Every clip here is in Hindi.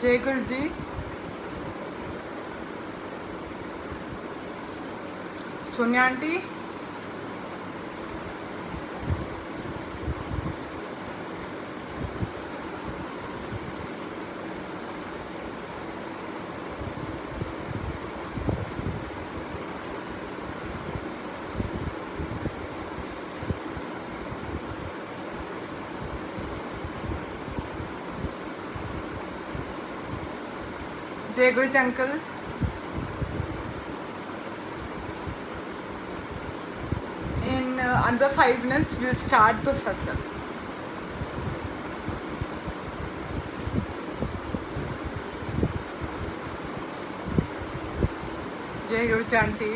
जय गुरु जी। सोनिया आंटी, जय गुरु जी uncle. In under 5 minutes we'll start the satsang. जय गुरु जी aunty.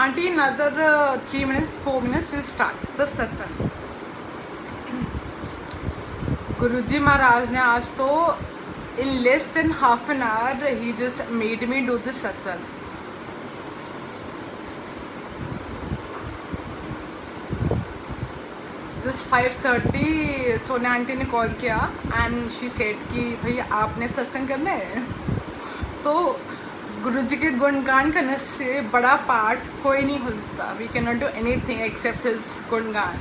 Auntie, another 3 minutes, 4 minutes, we'll start the satsang. Guruji Maharaj ने आज तो in less than half an hour he just made me do this satsang. Just 5:30 Sonia aunty ने कॉल किया एंड शी सेड कि भैया आपने सत्संग करना है। तो गुरुजी के गुणगान करने से बड़ा पार्ट कोई नहीं हो सकता। We can not do anything except his गुणगान।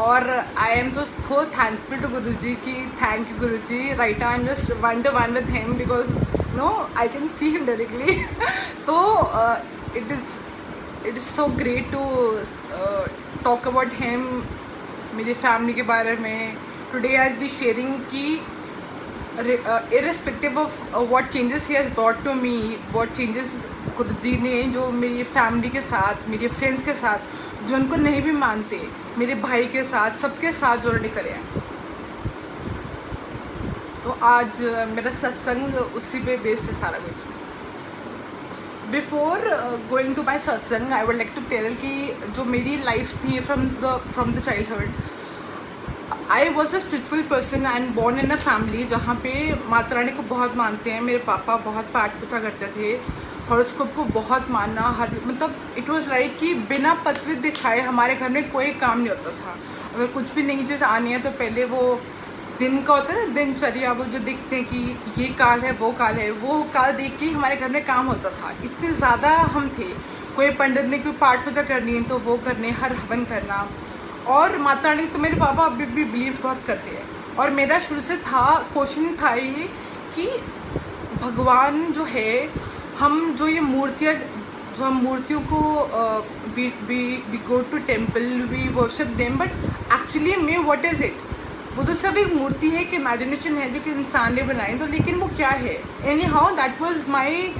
और I am so thankful to Guruji की thank you Guruji. Right I am just 1-to-1 with him because no I can see him directly. तो it is so great to talk about him, मेरी फैमिली के बारे में। Today I will be sharing की irrespective of what changes he has brought to me, what changes गुरुजी ने जो मेरी फैमिली के साथ, मेरे फ्रेंड्स के साथ, जो उनको नहीं भी मानते, मेरे भाई के साथ, सबके साथ जो उन्होंने करे हैं। तो आज मेरा सत्संग उसी पे बेस्ड है सारा कुछ। Before going to my satsang I would like to tell कि जो मेरी लाइफ थी from the childhood, I was a spiritual person and born in a family जहाँ पे माता रानी को बहुत मानते हैं। मेरे पापा बहुत पाठ पूजा करते थे, हॉरोस्कोप को बहुत मानना, हर मतलब इट वॉज लाइक कि बिना पत्र दिखाए हमारे घर में कोई काम नहीं होता था। अगर कुछ भी नई चीज़ आनी है तो पहले वो दिन का होता है ना, दिनचर्या, वो जो दिखते हैं कि ये काल है वो काल है, वो काल देख के हमारे घर में काम होता था। इतने ज़्यादा हम थे। कोई पंडित ने कोई पाठ पूजा करनी है तो वो करने, हर हवन करना। और माता रानी तो मेरे पापा अभी भी बिलीव बहुत करते हैं। और मेरा शुरू से था क्वेश्चन था ये कि भगवान जो है, हम जो ये मूर्तियाँ, जो हम मूर्तियों को we go to temple, we worship them, but actually में व्हाट इज़ इट? वो तो सब एक मूर्ति है कि इमेजिनेशन है जो कि इंसान ने बनाई। तो लेकिन वो क्या है? Any how that was my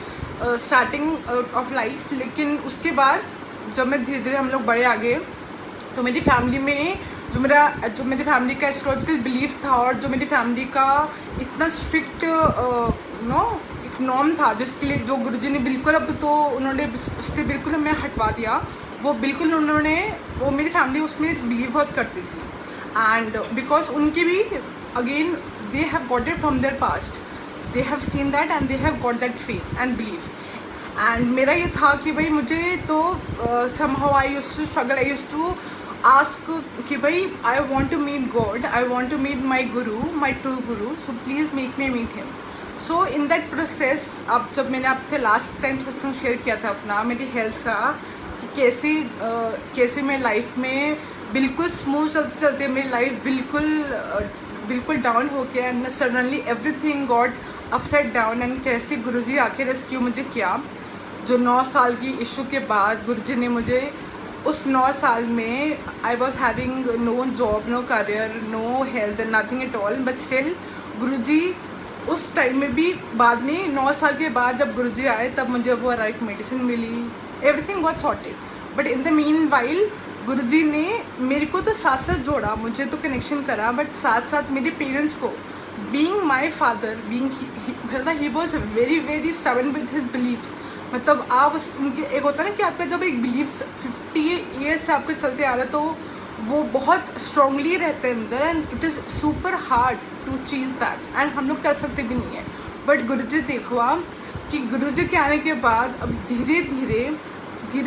starting of life. लेकिन उसके बाद जब मैं धीरे धीरे हम लोग बड़े आ गए तो मेरी फैमिली में जो मेरी फैमिली का एस्ट्रोलॉजिकल बिलीफ था और जो मेरी फैमिली का इतना स्ट्रिक्ट एक नॉर्म था जिसके लिए जो गुरुजी ने बिल्कुल, अब तो उन्होंने उससे बिल्कुल हमें हटवा दिया। वो बिल्कुल उन्होंने, वो मेरी फैमिली उसमें बिलीव बहुत करती थी। एंड बिकॉज उनकी भी again they have got it from there past, they have seen that and they have got that faith and believe. And मेरा ये था कि भाई मुझे तो somehow I used to struggle, I used to ask कि भाई I want to meet God, I want to meet my guru, my true guru, so please make me meet him. So in that process, अब जब मैंने आपसे लास्ट टाइम सत्संग शेयर किया था अपना, मेरी हेल्थ का कि कैसे मेरी लाइफ में बिल्कुल स्मूथ चलते चलते मेरी लाइफ बिल्कुल डाउन हो गया and suddenly everything got upside down. And कैसे गुरुजी आके रेस्क्यू मुझे किया। जो 9 साल की इशू के बाद गुरुजी ने मुझे, उस 9 साल में I was having no job, no career, no health, nothing at all, but still Guruji उस टाइम में भी, बाद में 9 साल के बाद जब गुरुजी आए तब मुझे वो राइट मेडिसिन मिली, everything got sorted. But in the mean while Guruji ने मेरे को तो साथ साथ जोड़ा, मुझे तो कनेक्शन करा, बट साथ साथ मेरे पेरेंट्स को being my father, he was very very stubborn with his beliefs. मतलब आप उनके एक होता है ना कि आपका जब एक बिलीफ 50 ईयर्स से आपके चलते आ रहा है तो वो बहुत स्ट्रांगली रहते हैं अंदर, and it is super hard to cheese that, and हम लोग कर सकते भी नहीं है। बट गुरुजी देखो आप कि गुरुजी के आने के बाद अब धीरे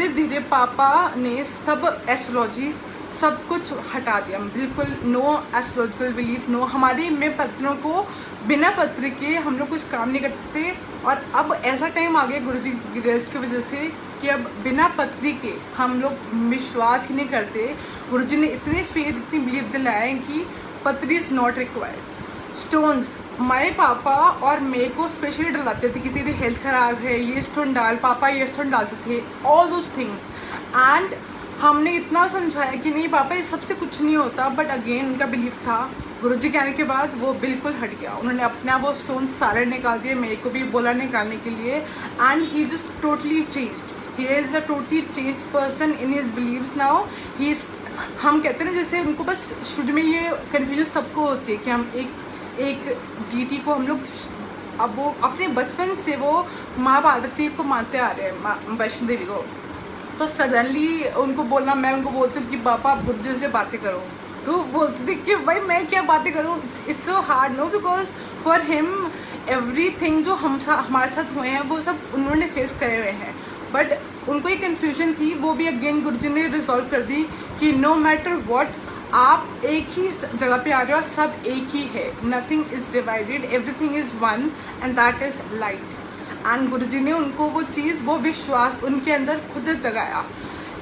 धीरे पापा ने सब एस्ट्रोलॉजी सब कुछ हटा दिया, बिल्कुल नो एस्ट्रोलॉजिकल बिलीफ, नो। हमारे में पत्रों को बिना पत्र के हम लोग कुछ काम नहीं करते। और अब ऐसा टाइम आ गया गुरुजी की रेस्ट की वजह से कि अब बिना पत्री के हम लोग विश्वास ही नहीं करते। गुरुजी ने इतने फेथ, इतनी बिलीव दिलाए कि पत्री इज़ नॉट रिक्वायर्ड। स्टोन्स माए पापा और मेरे को स्पेशली डराते थे कि तेरी हेल्थ ख़राब है, ये स्टोन डाल, पापा ये स्टोन डालते थे, ऑल दोज थिंग्स। एंड हमने इतना समझाया कि नहीं पापा ये सबसे कुछ नहीं होता, बट अगेन उनका बिलीफ था। गुरुजी के आने के बाद वो बिल्कुल हट गया, उन्होंने अपना वो स्टोन सारे निकाल दिए, मेरे को भी बोला निकालने के लिए। And he just totally changed, he is a totally changed person in his beliefs now. He is, हम कहते हैं ना जैसे उनको बस शुरू में ये कन्फ्यूजन सबको होती है कि हम एक डीटी को हम लोग, अब वो अपने बचपन से वो माँ पार्वती को मानते आ रहे हैं, वैष्णो देवी को। तो सडनली उनको बोलना, मैं उनको बोलती हूँ कि पापा आप गुरुजी से बातें करो, तो बोलती थी कि भाई मैं क्या बातें करूँ, it's so hard no, because for him everything जो हमारे साथ हुए हैं वो सब उन्होंने फेस करे हुए हैं। बट उनको एक कन्फ्यूजन थी, वो भी अगेन गुरुजी ने रिजॉल्व कर दी कि नो मैटर व्हाट, आप एक ही जगह पे आ रहे हो, सब एक ही है, nothing is divided, everything is one, and that is light. And Guruji ने उनको वो चीज़, वो विश्वास उनके अंदर खुद जगाया।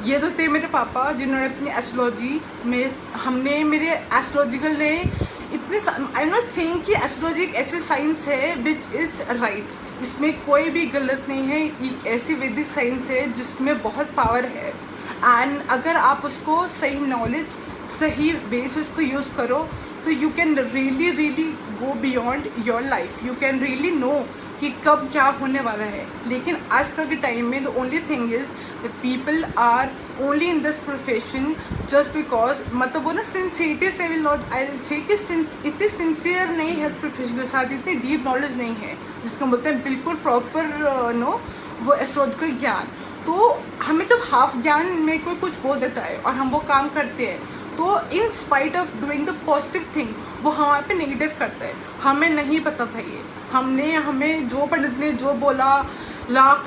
ये तो थे मेरे पापा जिन्होंने अपनी एस्ट्रोलॉजी में, हमने मेरे एस्ट्रोलॉजिकल ने इतने, आई एम नॉट सेइंग कि एस्ट्रोलॉजी एक ऐसी साइंस है विच इज़ राइट, इसमें कोई भी गलत नहीं है, एक ऐसी वैदिक साइंस है जिसमें बहुत पावर है। एंड अगर आप उसको सही नॉलेज, सही वे से उसको यूज़ करो तो you can really go beyond your life, you can really know कि कब क्या होने वाला है। लेकिन आजकल के टाइम में the only thing is that people are only in this profession just because, मतलब वो ना सिंसियरिटी से will not, I will say कि इतनी सिंसियर नहीं है इस प्रोफेशन के साथ, इतनी डीप नॉलेज नहीं है जिसको बोलते हैं बिल्कुल प्रॉपर नो वो एस्ट्रोलॉजिकल ज्ञान। तो हमें जब हाफ ज्ञान में कोई कुछ बोल देता है और हम वो काम करते हैं तो in spite of doing the positive thing वो हमारे पे नेगेटिव करता है। हमें नहीं पता था ये, हमें जो पंडित ने जो बोला, लाख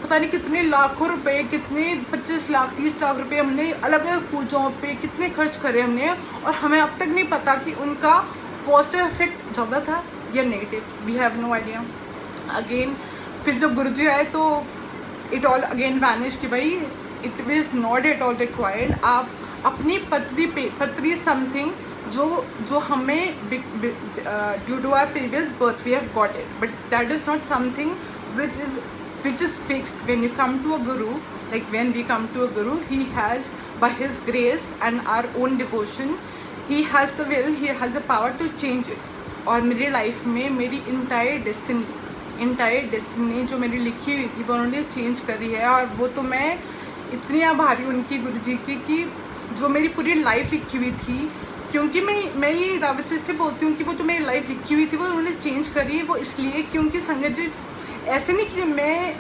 पता नहीं कितने लाखों रुपए, कितने 25 लाख 30 लाख रुपए हमने अलग अलग पूजाओं पे कितने खर्च करे हमने, और हमें अब तक नहीं पता कि उनका पॉजिटिव इफेक्ट ज़्यादा था या negative, we have no idea. Again फिर जब गुरुजी आए तो इट ऑल अगेन वैनिश कि भाई it is not at all required. आप अपनी पत्री समथिंग जो हमें due to our previous birth we have got it, but that is not something which is fixed. When you come to a guru, like when we come to a guru, he has, by his grace and our own devotion, he has the will, he has the power to change it. और मेरी लाइफ में मेरी इंटायर डेस्टिनी जो मेरी लिखी हुई थी वो उन्होंने चेंज करी है। और वो तो मैं इतनी आभारी हूँ उनकी, गुरुजी की, कि जो मेरी पूरी लाइफ लिखी हुई थी, क्योंकि मैं ये दावे से बोलती हूँ कि वो जो मेरी लाइफ लिखी हुई थी वो उन्होंने चेंज करी। वो इसलिए क्योंकि संगत जी ऐसे नहीं कि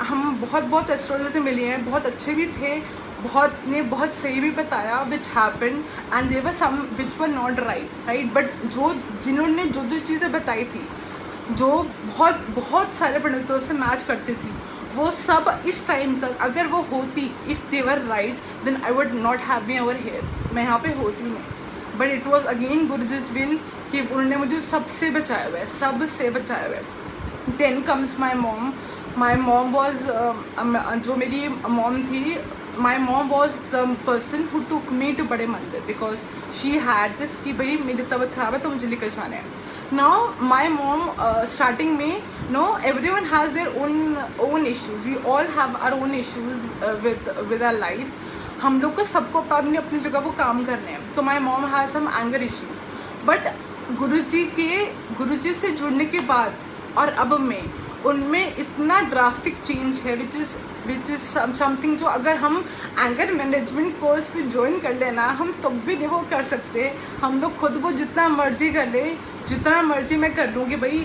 हम बहुत एस्ट्रोलॉजर से मिले हैं, बहुत अच्छे भी थे, बहुत सही भी बताया which happen, and there were some which were not right, but जिन्होंने जो चीज़ें बताई थी, जो बहुत सारे पंडितों से मैच करती थी, वो सब इस टाइम तक अगर वो होती, if they were right, then I would not have been over here, मैं यहाँ पे होती नहीं। But it was again Guruji's will कि उन्होंने मुझे सबसे बचाया हुआ है, सबसे बचाया हुआ है। Then comes my mom was, जो मेरी मॉम थी, my mom was the person who took me to Bade Mandir, because she had this कि भाई मेरी तबीयत खराब है तो मुझे लेकर जाना है। Now my mom starting में no everyone has their own issues, we all have our own issues with our life, हम लोग को सबको अपनी जगह वो काम करने हैं। तो my mom has some anger issues, but गुरुजी से जुड़ने के बाद और अब में उनमें इतना ड्रास्टिक चेंज है विच इज़ समथिंग जो अगर हम एंगर मैनेजमेंट कोर्स भी ज्वाइन कर लेना हम तब भी नहीं वो कर सकते। हम लोग खुद को जितना मर्जी कर ले, जितना मर्जी मैं कर लूँ कि भाई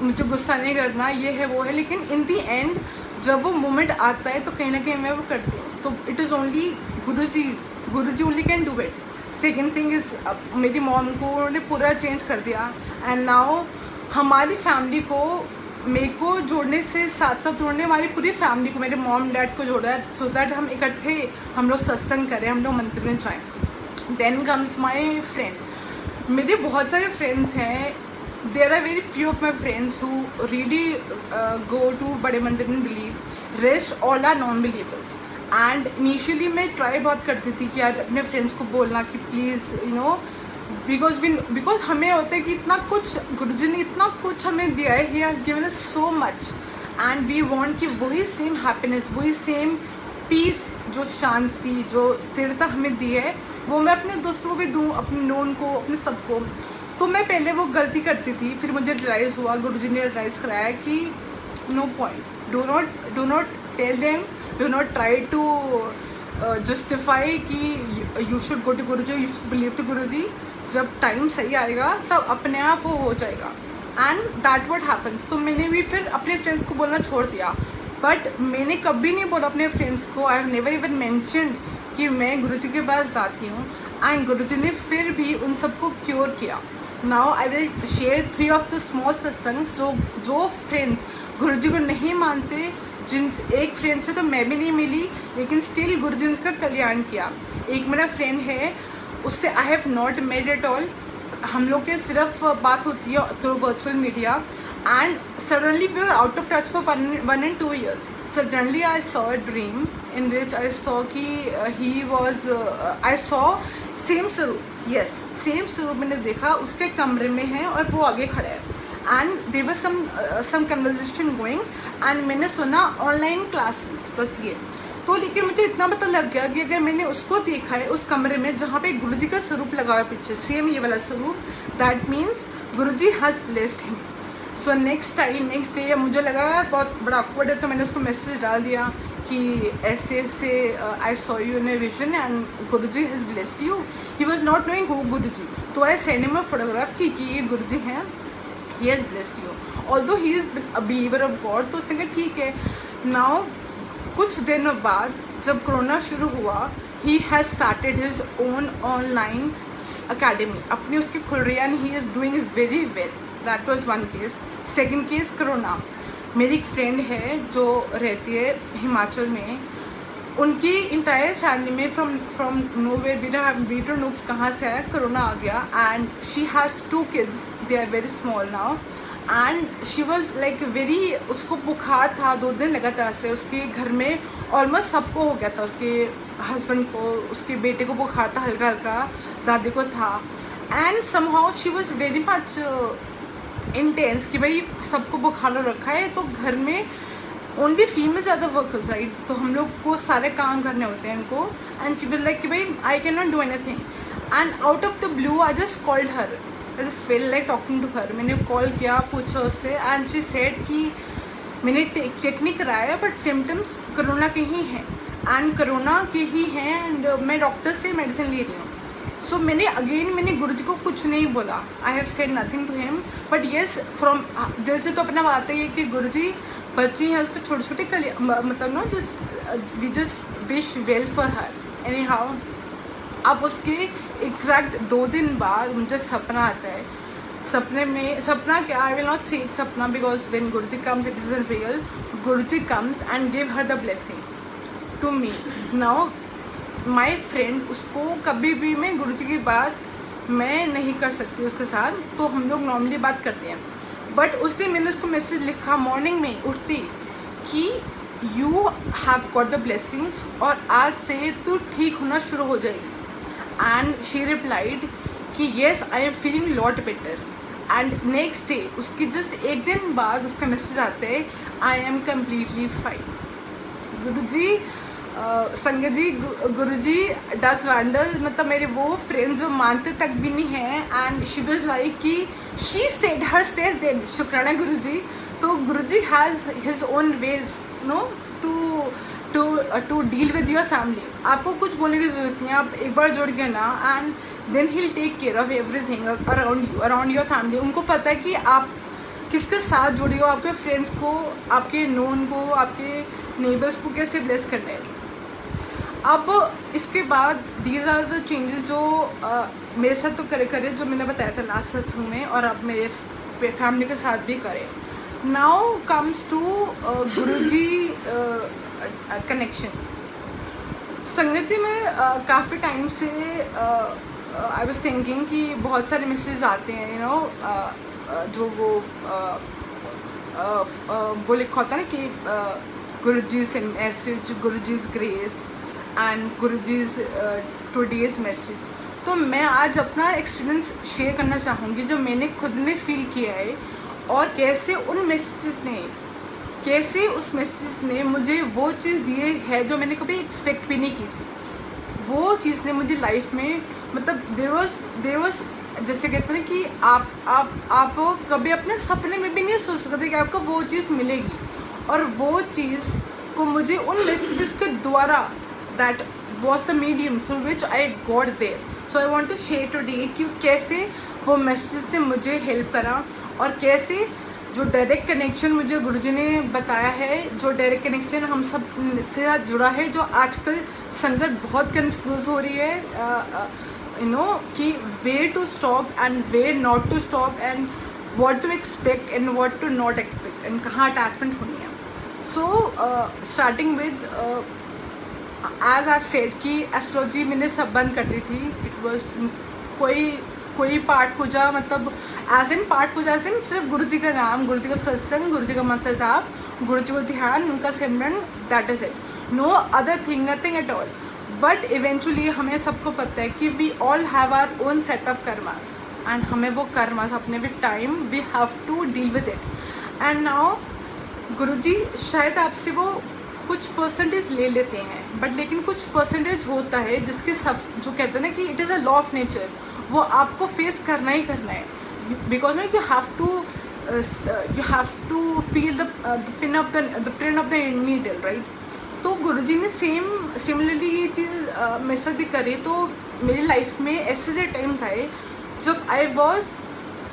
मुझे गुस्सा नहीं करना, ये है वो है, लेकिन इन दी एंड जब वो मोमेंट आता है तो कहीं ना कहीं मैं वो करती हूँ. तो it is only Guru ji only can do it. Second thing is मेरी मॉम को उन्होंने पूरा चेंज कर दिया. एंड नाउ हमारी फैमिली को मेरे को जोड़ने से साथ साथ उन्होंने हमारी पूरी फैमिली को, मेरे मॉम डैड को जोड़ा है, सो दैट हम इकट्ठे हम लोग सत्संग करें, हम लोग मंदिर में जाएँ. Then comes my friend. मेरे बहुत सारे फ्रेंड्स हैं. There are very few of my friends who really go to Bade Mandir में believe. Rest all are non believers. And initially मैं ट्राई बहुत करती थी कि यार अपने फ्रेंड्स को बोलना कि प्लीज़ यू नो, बिकॉज हमें होता है कि इतना कुछ गुरुजी ने इतना कुछ हमें दिया है. He has given us so much and we want कि वही सेम हैप्पीनेस, वही सेम पीस, जो शांति, जो स्थिरता हमें दी है, वो मैं अपने दोस्तों को भी दूँ, अपने नोन को, अपने सबको. तो मैं पहले वो गलती करती थी. फिर मुझे रियलाइज़ हुआ, गुरुजी ने रियलाइज़ कराया कि no point, do not tell them, do not try to justify कि you should go to Guruji, you should believe to Guruji. जब टाइम सही आएगा तब अपने आप वो हो जाएगा. And that what happens. तो मैंने भी फिर अपने फ्रेंड्स को बोलना छोड़ दिया. बट मैंने कभी नहीं बोला अपने फ्रेंड्स को, I have never even mentioned कि मैं गुरुजी के पास जाती हूँ. एंड गुरुजी ने फिर भी उन सबको क्योर किया. Now I will share 3 of the small satsangs जो फ्रेंड्स गुरुजी को नहीं मानते, जिन एक फ्रेंड से तो मैं भी नहीं मिली, लेकिन स्टिल गुरुजी ने उसका कल्याण किया. एक मेरा फ्रेंड है, उससे I have not made at all. हम लोग के सिर्फ बात होती है through virtual media. And suddenly we are out of touch for 1 and 2 years. Suddenly I saw a dream in which I saw कि he was I saw same स्वरूप, यस सेम स्वरूप मैंने देखा, उसके कमरे में है और वो आगे खड़ा है. And there was some conversation going and मैंने सुना ऑनलाइन क्लासेस, बस ये. तो लेकिन मुझे इतना पता लग गया कि अगर मैंने उसको देखा है उस कमरे में जहाँ पे गुरुजी का स्वरूप लगा हुआ है पीछे, सेम ये वाला स्वरूप, that means Guruji has blessed him. So next day मुझे लगा बहुत बड़ा awkward है, तो मैंने उसको मैसेज डाल दिया कि ऐसे ऐसे I saw you in a vision and Guruji has blessed you. He was not knowing who Guruji. तो I send him a photograph कि ये गुरुजी हैं, he has blessed you. Although he is a believer of God. तो उसने कहा ठीक है. नाउ कुछ दिनों बाद जब कोरोना शुरू हुआ, he has started his own online academy, अपनी उसकी खुल रही है and he is doing very well. That was one case. Second case corona. मेरी एक फ्रेंड है जो रहती है हिमाचल में, उनकी इंटायर फैमिली में from nowhere we don't know कि कहाँ से आया, कोरोना आ गया. And she has 2 kids, they are very small now. And she was like very, उसको बुखार था 2 दिन लगातार से. उसके घर में ऑलमोस्ट सबको हो गया था, उसके हस्बैंड को, उसके बेटे को बुखार था हल्का हल्का, दादी को था. And somehow she was very much intense कि भाई सबको बुखार रखा है, तो घर में ओनली फीमेल ज़्यादा वर्कर्स, राइट. तो हम लोग को सारे काम करने होते हैं इनको. एंड शी वाज लाइक कि भाई I can not do anything. And out of the blue I just called her, I just feel like talking to her. मैंने कॉल किया, पूछा उससे. एंड शी सेड कि मैंने चेक नहीं कराया बट सिम्टम्स कोरोना के ही हैं, एंड कोरोना के ही हैं, एंड मैं डॉक्टर से मेडिसिन ले रही हूँ. सो मैंने गुरुजी को कुछ नहीं बोला. I have said nothing to him. But yes, from दिल से तो अपना बात है कि गुरुजी बच्ची है, उसको छोटे छोटे मतलब no we just wish well for her. Anyhow अब उसके एग्जैक्ट 2 दिन बाद मुझे सपना आता है. सपना क्या, I will not say it सपना because when Guruji comes it is real. Guruji comes and give her the blessing to me. Now my friend, उसको कभी भी मैं गुरुजी की बात मैं नहीं कर सकती उसके साथ, तो हम लोग नॉर्मली बात करते हैं. बट उस दिन मैंने उसको मैसेज लिखा मॉर्निंग में उठती कि you have got the blessings और आज से तू ठीक होना शुरू हो जाएगी. एंड शी रिप्लाइड कि yes I am feeling lot better. And next day, उसकी जस्ट 1 दिन बाद उसका मैसेज आते हैं, आई एम कम्प्लीटली फाइन. गुरुजी संगत जी, गुरुजी डज वंडर्स. मतलब मेरे वो फ्रेंड्स जो मानते तक भी नहीं हैं. एंड शी वाज लाइक कि she said herself then शुक्राना गुरुजी. तो Guruji has his own ways no to deal with your family. आपको कुछ बोलने की ज़रूरत नहीं है, आप एक बार जुड़ गए ना. And then he will take care of everything around your family. उनको पता है कि आप किसके साथ जुड़े हो, आपके फ्रेंड्स को, आपके नोन को, आपके नेबर्स को कैसे ब्लेस करना है। अब इसके बाद दीज आर द चेंजेस जो मेरे साथ तो करे जो मैंने बताया था लास्ट सत्संग में, और अब मेरे फैमिली के साथ भी करे। Now comes to Guruji connection. संगत जी में काफ़ी टाइम से आई वाज थिंकिंग कि बहुत सारे मैसेज आते हैं, यू नो, जो वो लिखा होता है ना कि Guruji's message, Guruji's grace and Guruji's today's message. तो मैं आज अपना एक्सपीरियंस शेयर करना चाहूँगी जो मैंने खुद ने फील किया है, और कैसे उस मैसेज ने मुझे वो चीज़ दिए है जो मैंने कभी एक्सपेक्ट भी नहीं की थी। वो चीज़ ने मुझे लाइफ में, मतलब देयर वाज जैसे कहते हैं कि आप कभी अपने सपने में भी नहीं सोच सकते कि आपको वो चीज़ मिलेगी, और वो चीज़ को मुझे उन मैसेजेस के द्वारा, that was the medium through which I got there. So I want to share today कि कैसे वो मैसेज ने मुझे हेल्प करा, और कैसे जो डायरेक्ट कनेक्शन मुझे गुरुजी ने बताया है, जो डायरेक्ट कनेक्शन हम सब से साथ जुड़ा है, जो आजकल संगत बहुत कंफ्यूज हो रही है, यू नो, कि way to stop and way not to stop, and what to expect and what to not expect, and कहाँ अटैचमेंट होनी है। So starting with as I have said कि एस्ट्रोलॉजी मैंने सब बंद कर दी थी। इट वाज कोई पाठ पूजा, मतलब एज इन पाठ पूजा एज इन सिर्फ गुरु जी का नाम, गुरु जी का सत्संग, गुरु जी का मंत्र जाप, गुरु जी को ध्यान, उनका सिमरन, that is it, no other thing, nothing at all. But eventually हमें सबको पता है कि we all have our own set of karmas, and हमें वो कर्मास अपने भी time we have to deal with it. And now Guru ji शायद आपसे वो कुछ परसेंटेज ले लेते हैं, बट लेकिन कुछ परसेंटेज होता है जिसके सब, जो कहते हैं ना कि it is a law of nature, वो आपको फेस करना ही करना है, because no you have to feel the pin of the needle, right? तो गुरुजी ने सिमिलरली ये चीज़ मेरे साथ भी करी। तो मेरी लाइफ में ऐसे टाइम्स आए जब आई वॉज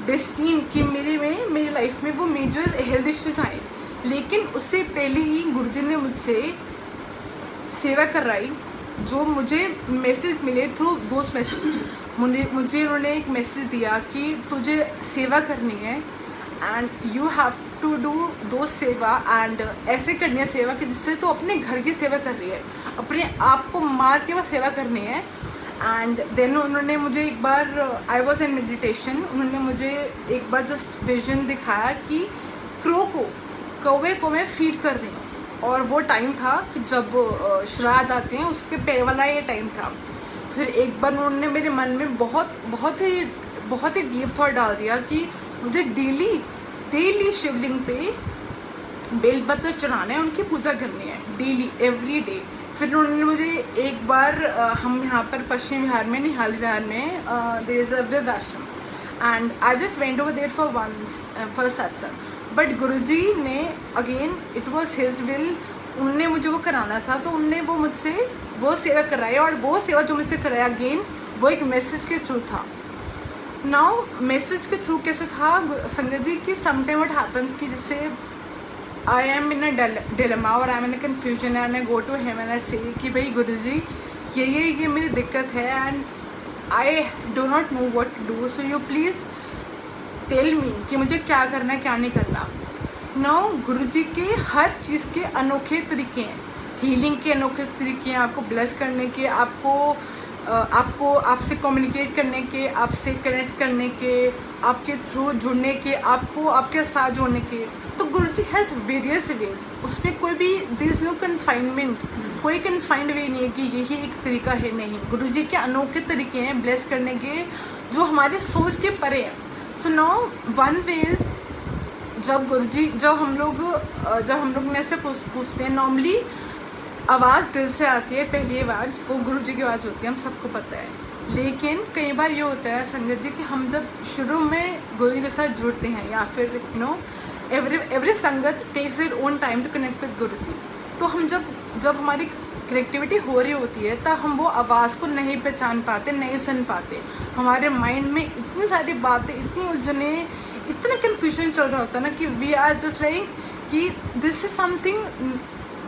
डेस्टिन कि मेरी लाइफ में वो मेजर हेल्थ इश्यूज आए, लेकिन उससे पहले ही गुरुजी ने मुझसे सेवा कराई। जो मुझे मैसेज मिले थ्रू दोस्त मैसेज, मुझे उन्होंने एक मैसेज दिया कि तुझे सेवा करनी है, and you have to do दो सेवा, एंड ऐसे करनी है सेवा कि जिससे तू अपने घर की सेवा कर रही है, अपने आप को मार के वो सेवा करनी है। एंड देन उन्होंने मुझे एक बार, आई वॉज इन मेडिटेशन, उन्होंने मुझे एक बार जस्ट विजन दिखाया कि कौवे को मैं फीड कर रही हूँ, और वो टाइम था कि जब श्राद्ध आते हैं उसके पहले वाला ये टाइम था। फिर एक बार उन्होंने मेरे मन में बहुत ही डीप थॉट डाल दिया कि मुझे डेली शिवलिंग पे बेलपत्र चढ़ाना है, उनकी पूजा करनी है डेली, एवरी डे। फिर उन्होंने मुझे एक बार, हम यहाँ पर पश्चिम बिहार में, निहाल बिहार में देयर इज अ वृद्धाश्रम, and I just went over there for satsang. But Guruji ने again, it was his will, उनने मुझे वो कराना था, तो उनने वो मुझसे वो सेवा कराई, और वो सेवा जो मुझसे कराया अगेन वो एक मैसेज के थ्रू था। नाउ मैसेज के थ्रू कैसे था संगत जी कि समटाइम व्हाट हैपन्स कि जैसे आई एम इन अ डिलेमा और I am in a confusion, and I go to him and I say कि भाई गुरुजी ये मेरी दिक्कत है, and I do not know what to do, so you please tell me कि मुझे क्या करना है क्या नहीं करना। नाउ गुरुजी के हर चीज़ के अनोखे तरीके हैं, हीलिंग के अनोखे तरीके हैं, आपको ब्लेस करने के, आपको आपसे कम्युनिकेट करने के, आपसे कनेक्ट करने के, आपके थ्रू जुड़ने के, आपको आपके साथ जोड़ने के। तो गुरुजी हैज़ वेरियस वेज, उसमें कोई भी देयर इज़ नो कन्फाइनमेंट, कोई कन्फाइंड वे नहीं है कि यही एक तरीका है, नहीं। गुरुजी के अनोखे तरीके हैं ब्लेस करने के जो हमारे सोच के परे हैं। सो नाउ वन वेज, जब हम लोग में से पूछते हैं, नॉर्मली आवाज़ दिल से आती है, पहली आवाज़ वो गुरुजी की आवाज़ होती है, हम सबको पता है। लेकिन कई बार ये होता है संगत जी कि हम जब शुरू में गुरुजी के साथ जुड़ते हैं, या फिर यू नो एवरी संगत takes their own time to connect with Guruji, तो हम जब हमारी कनेक्टिविटी हो रही होती है तब हम वो आवाज़ को नहीं पहचान पाते, नहीं सुन पाते। हमारे माइंड में इतनी सारी बातें, इतनी उलझने, इतना कन्फ्यूजन चल रहा होता है ना कि वी आर जस्ट लाइक कि दिस इज समथिंग,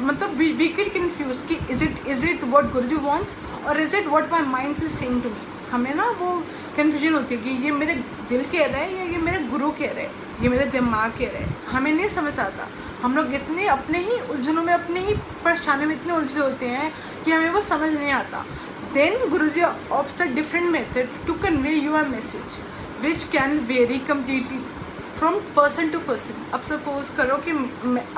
मतलब वी गेट कन्फ्यूज कि is it what Guruji wants और is it what my mind is saying to me. हमें ना वो कन्फ्यूजन होती है कि ये मेरे दिल कह रहा है या ये मेरे गुरु कह रहे हैं, ये मेरे दिमाग कह रहे हैं। हमें नहीं समझ आता। हम लोग इतने अपने ही उलझनों में, अपने ही परेशानियों में इतने उलझे होते हैं कि हमें वो समझ नहीं आता। Then Guruji opts a different method to convey your message which can vary completely from person to person. अब सपोज करो कि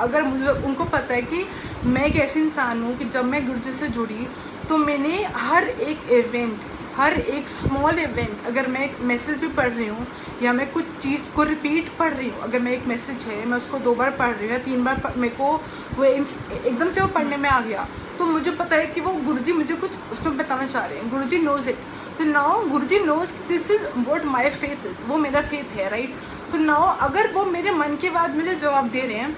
अगर मुझे, उनको पता है कि मैं एक ऐसी इंसान हूँ कि जब मैं गुरुजी से जुड़ी तो मैंने हर एक इवेंट, हर एक स्मॉल इवेंट, अगर मैं एक मैसेज भी पढ़ रही हूँ या मैं कुछ चीज़ को रिपीट पढ़ रही हूँ, अगर मैं एक मैसेज है मैं उसको 2 बार पढ़ रही हूँ या 3 बार मेरे को वो एकदम से वो पढ़ने में आ गया, तो मुझे पता है कि वो गुरुजी मुझे कुछ उसमें बताना चाह रहे हैं। Guruji knows it. तो now Guruji knows this is what my faith is, वो मेरा फेथ है, राइट। तो नाउ अगर वो मेरे मन के बाद मुझे जवाब दे रहे हैं,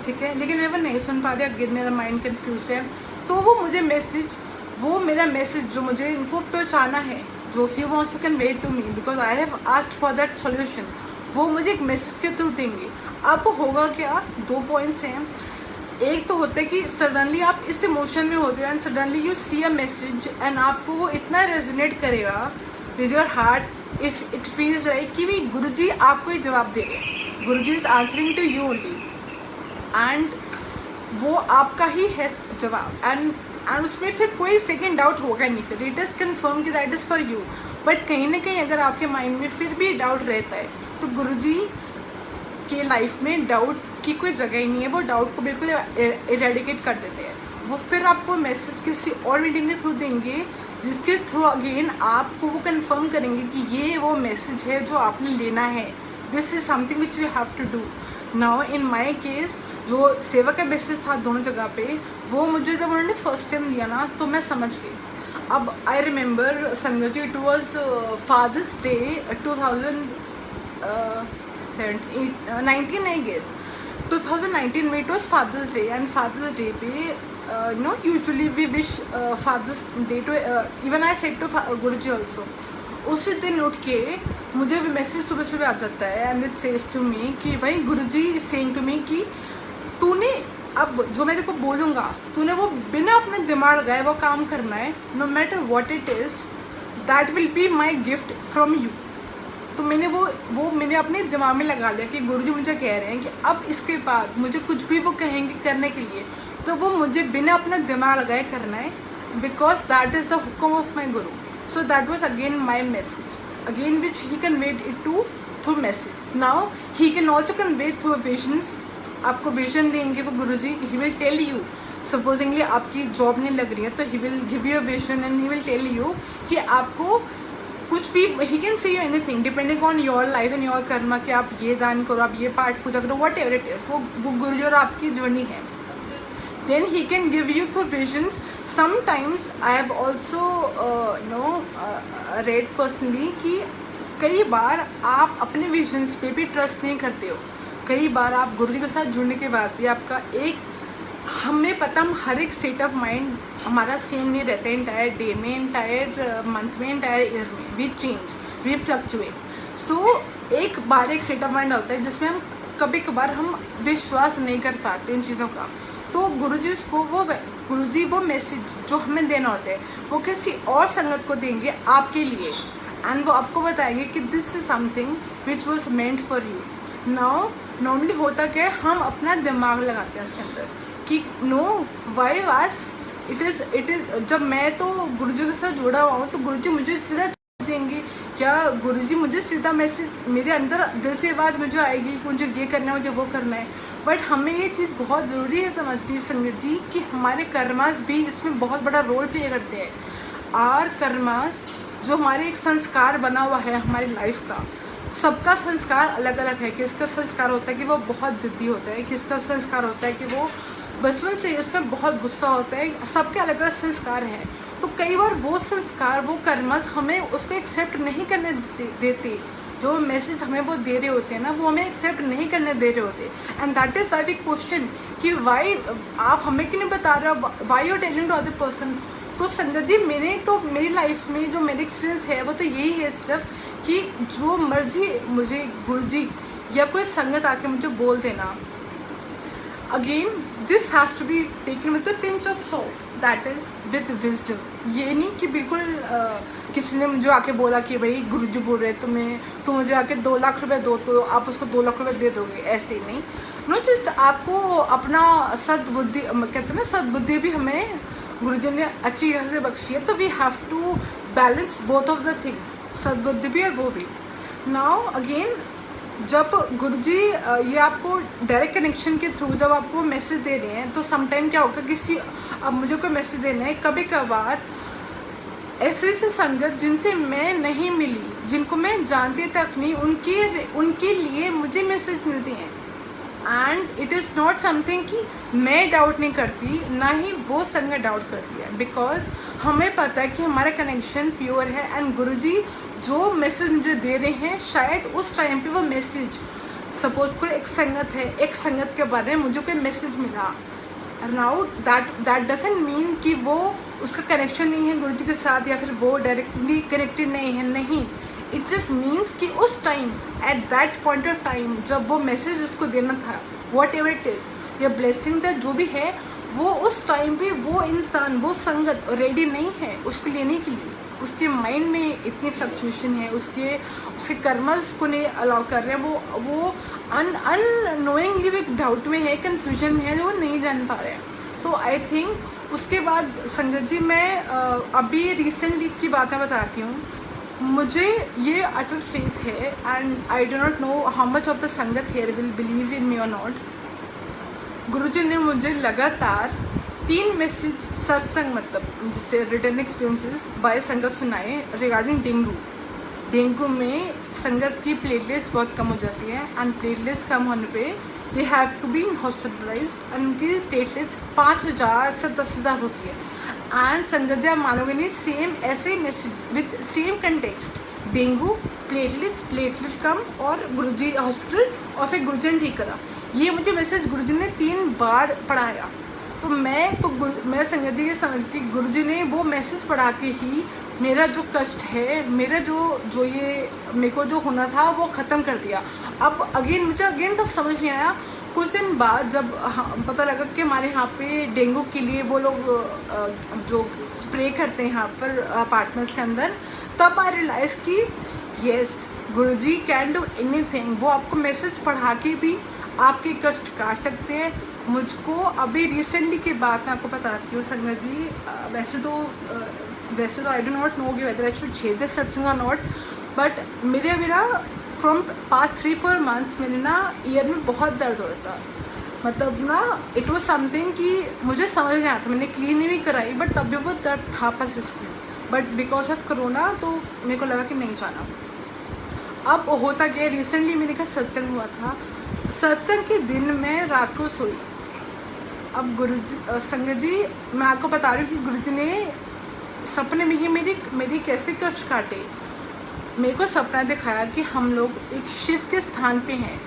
ठीक है, लेकिन मैं वो नहीं सुन पा रही, अगेन मेरा माइंड कन्फ्यूज है, तो वो मुझे मैसेज, वो मेरा मैसेज जो मुझे इनको पहुँचाना है, जो he wants to convey to me because I have asked for that solution, वो मुझे एक मैसेज के थ्रू देंगे। अब होगा क्या, 2 पॉइंट्स हैं। एक तो होता है कि सडनली आप इस इमोशन में होते हो and suddenly you see a message and आपको वो इतना रेजोनेट करेगा with your heart, if it feels like कि भी गुरुजी आपको ही जवाब दे रहे हैं, Guruji is answering to you only and वो आपका ही है जवाब। एंड उसमें फिर कोई सेकेंड डाउट होगा नहीं, फिर इट इज़ कन्फर्म कि that is for you. But कहीं ना कहीं अगर आपके माइंड में फिर भी डाउट रहता है तो गुरुजी के लाइफ में डाउट की कोई जगह ही नहीं है, वो डाउट को बिल्कुल इरेडिकेट कर देते हैं। वो फिर आपको मैसेज किसी और मीडियम के थ्रू देंगे जिसके थ्रू अगेन आपको वो कंफर्म करेंगे कि ये वो मैसेज है जो आपने लेना है, this is something which you have to do. Now in my case जो सेवा का मैसेज था दोनों जगह पे, वो मुझे जब उन्होंने फर्स्ट टाइम दिया ना तो मैं समझ गई। अब आई रिमेंबर संगत जी, it was Father's Day 2019 I guess, 2019 में it was Father's Day and Father's Day पे usually we wish Father's Day to, even I said to Guruji also. उसी दिन उठ के मुझे भी मैसेज सुबह सुबह आ जाता है and it says to me कि भाई Guruji is saying to me कि तूने अब जो मैं तेरे को बोलूँगा तूने वो बिना अपने दिमाग लगाए वो काम करना है, no matter what it is, that will be my gift from you. तो मैंने वो मैंने अपने दिमाग में लगा लिया कि गुरुजी मुझे कह रहे हैं कि अब इसके बाद मुझे कुछ भी वो कहेंगे करने के लिए तो वो मुझे बिना अपना दिमाग लगाए करना है, बिकॉज दैट इज़ द हुक्म of my Guru. So that was again my message, again which he conveyed it to through message. Now he can also convey through visions. आपको विजन देंगे वो Guruji, he will tell you, supposingly आपकी जॉब नहीं लग रही है तो he will give you a vision and he will tell you कि आपको कुछ भी, he can say you anything depending on your life and your Karma, कि आप ये दान करो, आप ये पाठ पूजा करो, वट एवर इट इज, वो गुरुजी और आपकी जर्नी है। Then he can give you through visions. Sometimes I have also read personally कि कई बार आप अपने विजन्स पे भी ट्रस्ट नहीं करते हो। कई बार आप गुरुजी के साथ जुड़ने के बाद भी आपका एक, हमें पता, हम हर एक स्टेट ऑफ माइंड हमारा सेम नहीं रहता है, इंटायर डे में, इंटायर मंथ में, इंटायर ईयर में, वी चेंज, वी फ्लक्चुएट। सो एक बार एक स्टेट ऑफ माइंड होता है जिसमें हम कभी कभार हम विश्वास नहीं कर पाते उन चीज़ों का। तो गुरुजी को वो मैसेज जो हमें देना होता है वो किसी और संगत को देंगे आपके लिए एंड वो आपको बताएंगे कि this is something which was meant for you. Now normally होता क्या है, हम अपना दिमाग लगाते हैं इसके अंदर कि नो वाई वास इट इज़ जब मैं तो गुरुजी के साथ जुड़ा हुआ हूँ तो गुरुजी मुझे सीधा देंगे, क्या गुरुजी मुझे सीधा मैसेज, मेरे अंदर दिल से आवाज़ मुझे आएगी कि मुझे ये करना है, मुझे वो करना है। बट हमें ये चीज़ बहुत ज़रूरी है समझनी संगत जी कि हमारे कर्मास भी इसमें बहुत बड़ा रोल प्ले करते हैं। और कर्मास जो हमारे एक संस्कार बना हुआ है हमारी लाइफ का, सबका संस्कार अलग अलग है। किसका संस्कार होता है कि वो बहुत ज़िद्दी होता है, किसका संस्कार होता है कि वो बचपन से उसमें बहुत गुस्सा होता है, सबके अलग अलग संस्कार हैं। तो कई बार वो संस्कार, वो कर्मस हमें उसको एक्सेप्ट नहीं करने देते, जो मैसेज हमें वो दे रहे होते हैं ना, वो हमें एक्सेप्ट नहीं करने दे रहे होते। And that is why we question कि वाई आप हमें क्यों नहीं बता रहे हो, why you telling to other person. तो संगत जी, मैंने तो मेरी लाइफ में जो मेरा एक्सपीरियंस है वो तो यही है सिर्फ कि जो मर्जी मुझे गुरुजी या कोई संगत आके मुझे बोल देना, again this has to be taken with the pinch of salt, that is with wisdom. ये नहीं कि बिल्कुल किसी ने मुझे आके बोला कि भाई गुरुजी बोल रहे तुम मुझे आके 2 लाख रुपए दो तो आप उसको 2 लाख रुपए दे दोगे, ऐसे ही नहीं। नो, जस्ट आपको अपना सद्बुद्धि, कहते हैं ना सद्बुद्धि भी हमें गुरुजी ने अच्छी तरह से बख्शी है, तो we have to balance both of the things, सद्बुद्धि भी और वो भी। नाउ अगेन, जब गुरुजी ये आपको डायरेक्ट कनेक्शन के थ्रू जब आपको मैसेज दे रहे हैं, तो समटाइम क्या होगा, अब मुझे कोई मैसेज देना है, कभी कभार ऐसे संगत जिनसे मैं नहीं मिली, जिनको मैं जानती तक नहीं, उनके लिए मुझे मैसेज मिलते हैं। And it is not something कि मैं डाउट नहीं करती, ना ही वो संगत डाउट करती है, बिकॉज हमें पता है कि हमारा कनेक्शन प्योर है। एंड गुरुजी जो मैसेज मुझे दे रहे हैं, शायद उस टाइम पे वो मैसेज, सपोज कोई एक संगत है, एक संगत के बारे में मुझे कोई मैसेज मिला, नाउ दैट डजंट मीन कि वो उसका कनेक्शन नहीं है गुरुजी के साथ, या फिर वो डायरेक्टली कनेक्टेड नहीं है, नहीं। इट जस्ट मीन्स कि उस time, at that point of time, जब वो मैसेज उसको देना था, वॉट एवर इट इज़, या ब्लेसिंग्स है जो भी है, वो उस टाइम पे वो इंसान, वो संगत रेडी नहीं है उसको लेने के लिए। उसके माइंड में इतनी फ्लक्चुएशन है, उसके कर्म उसको नहीं अलाउ कर रहे हैं, वो अननोइंगली वो एक डाउट में है, कन्फ्यूजन में है, जो वो नहीं जान पा रहे हैं। तो आई थिंक उसके बाद संगत जी, मैं अभी रिसेंटली की बातें बताती हूँ। मुझे ये अटल फेथ है, and I do not know how much of the संगत हेयर विल बिलीव इन मी और नॉट। गुरुजी ने मुझे लगातार 3 मैसेज सत्संग, मतलब जिससे रिटर्न एक्सपीरियंसेस बाय संगत सुनाए रिगार्डिंग डेंगू में संगत की प्लेटलेट्स बहुत कम हो जाती है, एंड प्लेटलेट्स कम होने पे they have to be hospitalized, and उनकी प्लेटलेट्स 5000 से 10,000 होती है। एंड संगत जी, आप मानोगे नहीं, सेम ऐसे message with same context, dengue, platelets कम और गुरुजी हॉस्पिटल, और फिर गुरुजी ने ठीक करा। ये मुझे मैसेज गुरुजी ने 3 बार पढ़ाया। तो मैं संगत जी ये समझ कि गुरुजी ने वो मैसेज पढ़ा के ही मेरा जो कष्ट है, मेरा जो ये मेरे को जो होना था, वो ख़त्म कर दिया। अब मुझे तब समझ नहीं आया। कुछ दिन बाद जब पता लगा कि हमारे यहाँ पे डेंगू के लिए वो लोग जो स्प्रे करते हैं यहाँ पर अपार्टमेंट्स के अंदर, तब आई रियलाइज़ कि yes, Guruji can do anything. वो आपको मैसेज पढ़ा के भी आपके कष्ट काट सकते हैं। मुझको अभी रिसेंटली की बात मैं आपको बताती हूँ संगत जी। वैसे तो आई डो नॉट नो कि whether I should share this सत्संग और नॉट, बट मेरा फ्रॉम पास्ट 3-4 मंथ्स मेरे ना ईयर में बहुत दर्द हो रहा था। मतलब ना, इट वॉज समथिंग कि मुझे समझ नहीं आता, मैंने क्लीन भी कराई, बट तब भी वो दर्द था persistent. But because of corona तो मेरे को लगा कि नहीं जाना। अब होता क्या, रिसेंटली मेरे घर सत्संग हुआ था। सत्संग के दिन मैं रात को सोई। अब गुरुजी, संगत जी, मैं आपको बता रही हूँ कि गुरुजी ने सपने में ही मेरी कैसे कष्ट काटे। मेरे को सपना दिखाया कि हम लोग एक शिव के स्थान पे हैं।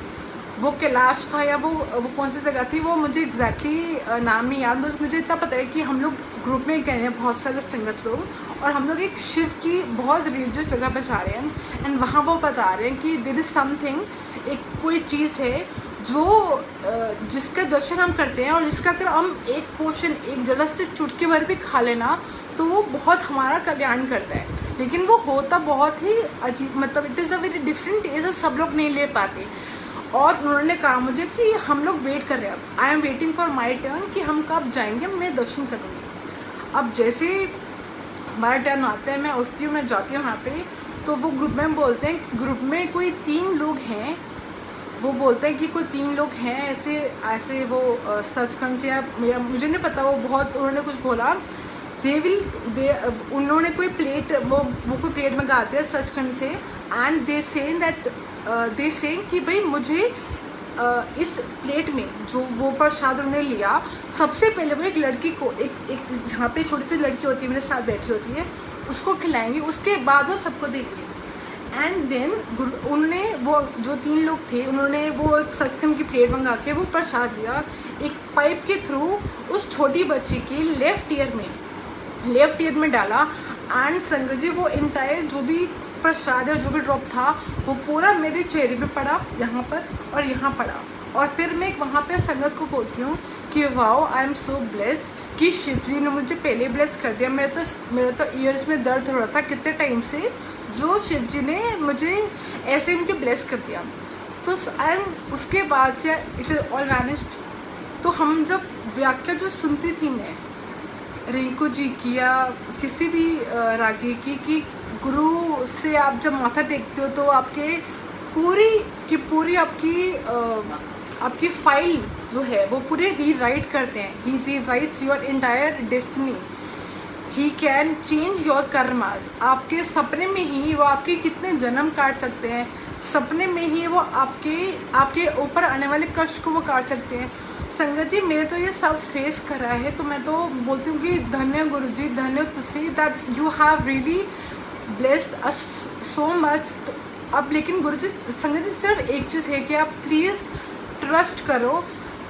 वो कैलाश था या वो कौन सी जगह थी, वो मुझे एग्जैक्टली नाम नहीं याद, बस मुझे इतना पता है कि हम लोग ग्रुप में गए हैं, बहुत सारे संगत लोग, और हम लोग एक शिव की बहुत रिलीजियस जगह पर जा रहे हैं। एंड वहाँ वो बता रहे हैं कि देयर इज़ समथिंग, एक कोई चीज़ है जो जिसका दर्शन हम करते हैं, और जिसका अगर हम एक पोर्शन, एक जरा से चुटकी भर भी खा लेना, तो वो बहुत हमारा कल्याण करता है। लेकिन वो होता बहुत ही अजीब, मतलब it is a very different taste, सब लोग नहीं ले पाते। और उन्होंने कहा मुझे कि हम लोग वेट कर रहे हैं, अब I am waiting for my turn कि हम कब जाएंगे, मैं दर्शन करूँगी। अब जैसे हमारा टर्न आता है, मैं उठती हूँ, मैं जाती हूँ वहाँ पे, तो वो ग्रुप में बोलते हैं, ग्रुप में कोई 3 लोग हैं, वो बोलते हैं कि कोई 3 लोग हैं ऐसे वो सचखंड से, या मुझे नहीं पता, वो बहुत उन्होंने कुछ बोला। उन्होंने कोई प्लेट, वो कोई प्लेट मंगाते हैं सचखंड से, एंड दे से कि भाई मुझे इस प्लेट में जो वो प्रसाद उन्होंने लिया, सबसे पहले वो एक लड़की को, एक जहाँ पे छोटी सी लड़की होती है मेरे साथ बैठी होती है, उसको खिलाएंगे, उसके बाद वो सबको देंगे। एंड देन उन्होंने वो जो 3 लोग थे उन्होंने वो एक सचखंड की प्लेट मंगा के वो प्रसाद लिया एक पाइप के थ्रू उस छोटी बच्ची की लेफ्ट ईयर में डाला। एंड संगत जी वो इंटायर जो भी प्रसाद है जो भी ड्रॉप था वो पूरा मेरे चेहरे पे पड़ा, यहाँ पर और यहाँ पड़ा। और फिर मैं वहाँ पे संगत को बोलती हूँ कि wow I am so blessed कि शिव जी ने मुझे पहले ब्लेस कर दिया। मेरा तो ईयर्स में दर्द हो रहा था कितने टाइम से, जो शिव जी ने मुझे ऐसे मुझे ब्लेस कर दिया। तो एंड उसके बाद से इट इज़ ऑल वैनिश्ड। तो हम जब व्याख्या जो सुनती थी मैं रिंकू जी की या किसी भी रागी की कि गुरु से आप जब माथा टेकते हो तो आपके पूरी की पूरी आपकी फाइल जो है वो पूरे रीराइट करते हैं। He rewrites your entire destiny, he can change your karmas. आपके सपने में ही वो आपके कितने जन्म काट सकते हैं, सपने में ही वो आपके ऊपर आने वाले कष्ट को वो काट सकते हैं। संगत जी मैंने तो ये सब फेस करा है, तो मैं तो बोलती हूँ कि धन्य गुरु जी, धन्य तुसी that you have really blessed us so much. अब लेकिन गुरु जी संगत जी सिर्फ एक चीज़ है कि आप प्लीज़ ट्रस्ट करो,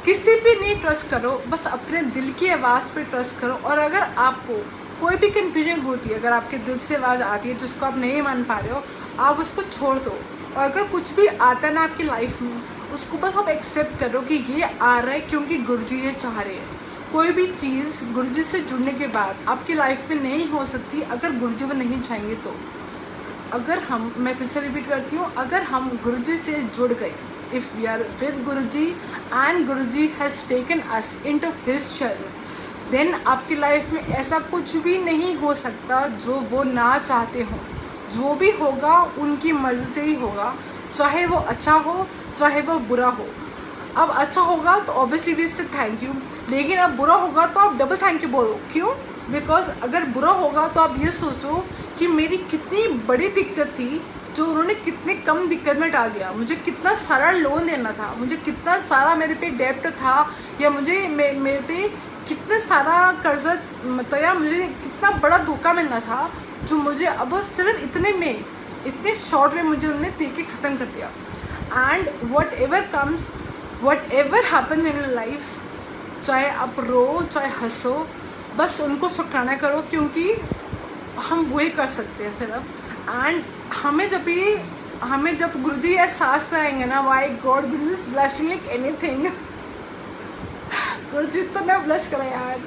किसी भी नहीं ट्रस्ट करो, बस अपने दिल की आवाज़ पे ट्रस्ट करो। और अगर आपको कोई भी कन्फ्यूजन होती है, अगर आपके दिल से आवाज़ आती है जिसको आप नहीं मान पा रहे हो, आप उसको छोड़ दो। और अगर कुछ भी आता है ना आपकी लाइफ में, उसको बस आप एक्सेप्ट करो कि ये आ रहा है क्योंकि गुरुजी ये चाह रहे हैं। कोई भी चीज़ गुरुजी से जुड़ने के बाद आपकी लाइफ में नहीं हो सकती अगर गुरुजी वो नहीं चाहेंगे तो। मैं फिर से रिपीट करती हूँ, अगर हम गुरुजी से जुड़ गए, if we are with Guruji and Guruji has taken us into his चरण, देन आपकी लाइफ में ऐसा कुछ भी नहीं हो सकता जो वो ना चाहते हों। जो भी होगा उनकी मर्ज़ी से ही होगा, चाहे वो अच्छा हो चाहे वो बुरा हो। अब अच्छा होगा तो ऑब्वियसली वी से थैंक यू, लेकिन अब बुरा होगा तो आप डबल थैंक यू बोलो। क्यों? बिकॉज अगर बुरा होगा तो आप ये सोचो कि मेरी कितनी बड़ी दिक्कत थी जो उन्होंने कितने कम दिक्कत में डाल दिया। मुझे कितना सारा लोन देना था, मुझे कितना सारा मेरे पे डेप्ट था, या मुझे मेरे पे कितना सारा कर्जा, मतलब या मुझे कितना बड़ा धोखा मिलना था, जो मुझे अब सिर्फ इतने शॉर्ट में मुझे उन्होंने दे के ख़त्म कर दिया। And what ever happen in life, चाहे आप रो चाहे हंसो, बस उनको शुक्राना करो, क्योंकि हम वही कर सकते हैं सिर्फ। एंड हमें जब गुरुजी एहसास कराएंगे ना, why God Guruji is blushing like anything. Guruji तो मैं ब्लश करा यार,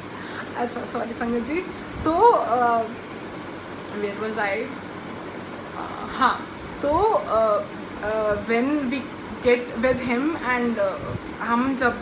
अच्छा सॉरी संगत जी। तो वेयर वाज आई, हाँ, तो when we get with him and हम जब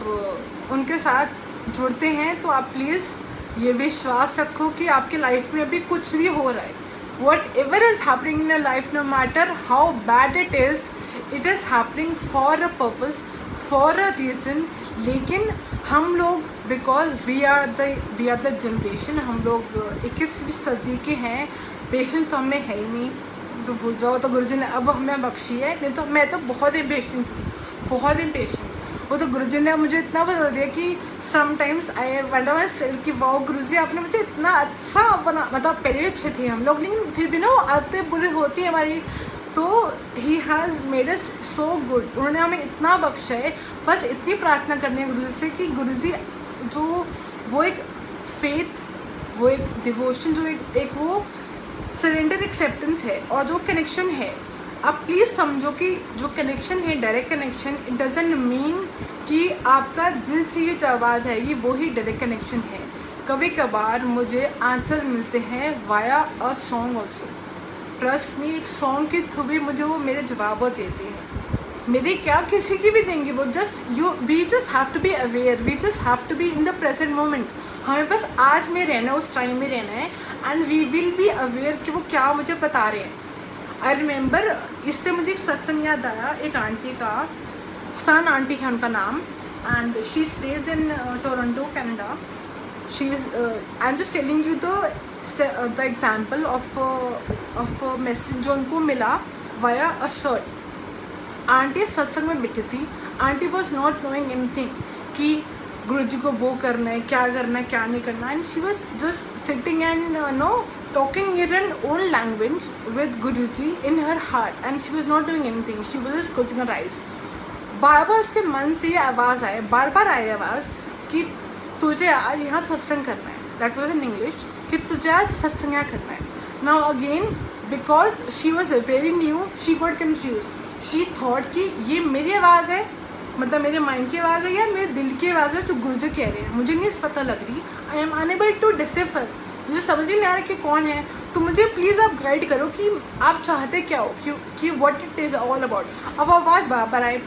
उनके साथ जुड़ते हैं, तो आप प्लीज़ ये विश्वास रखो कि आपकी लाइफ में अभी कुछ भी हो रहा है, whatever is happening in your life, no matter how bad it is happening for a purpose, for a reason. लेकिन हम लोग, because we are the generation, हम लोग 21वीं सदी के हैं, पेशेंस तो हमें है ही नहीं। तो भूल जाओ, तो गुरुजी ने अब हमें बख्शी है, नहीं तो मैं तो बहुत इम्पेशेंट थी, बहुत इम्पेशेंट। वो तो गुरुजी ने मुझे इतना बदल दिया कि sometimes I wonder my self कि वाओ गुरुजी आपने मुझे इतना अच्छा बना, मतलब पहले भी अच्छे थे हम लोग, लेकिन फिर भी ना वो आते बुरे होती है हमारी। तो he has made us so good, उन्होंने हमें इतना बख्शा है। बस इतनी प्रार्थना करनी है गुरुजी से कि गुरुजी जो वो एक फेथ, वो एक डिवोशन, जो एक वो सरेंडर एक्सेप्टेंस है, और जो कनेक्शन है, आप प्लीज़ समझो कि जो कनेक्शन है direct connection, it doesn't mean कि आपका दिल से ये जो आवाज़ आएगी वो ही डायरेक्ट कनेक्शन है। कभी कभार मुझे आंसर मिलते हैं via a song also, trust me, एक सॉन्ग के थ्रू भी मुझे वो मेरे जवाब देते हैं। मेरे क्या किसी की भी देंगे वो, we just have to be aware, we just have to be in the present moment. हमें बस आज में रहना है, उस टाइम में रहना है, and we will be aware कि वो क्या मुझे बता रहे हैं। आई रिमेंबर, इससे मुझे एक सत्संग याद आया, एक आंटी का, सन आंटी है उनका नाम, and she stage in Toronto Canada. She is, I am just telling you the example of message जो उनको मिला वाया अ शर्ट। आंटी सत्संग में बैठी थी, aunty was not knowing anything कि गुरुजी को वो करना है, क्या करना है, क्या नहीं करना, and she was just sitting and talking in her own language with Guruji in her heart, and she was not doing anything. She was just closing her eyes. बार बार उसके मन से ये आवाज़ आए, बार बार आई आवाज़ कि तुझे आज यहाँ सत्संग करना है. That was in English, कि तुझे आज सत्संग यहाँ करना है. Now again, because she was very new, she got confused. She thought कि ये मेरी आवाज़ है, मतलब मेरे माइंड की आवाज़ है या मेरे दिल की आवाज़ है जो गुरुजी कह रहे हैं. मुझे नहीं पता लग रही. I am unable to decipher. मुझे समझ ही नहीं आ रहा कि कौन है. तो मुझे प्लीज़ आप गाइड करो कि आप चाहते क्या हो, कि what it is all about. अब आवाज़ बार आए.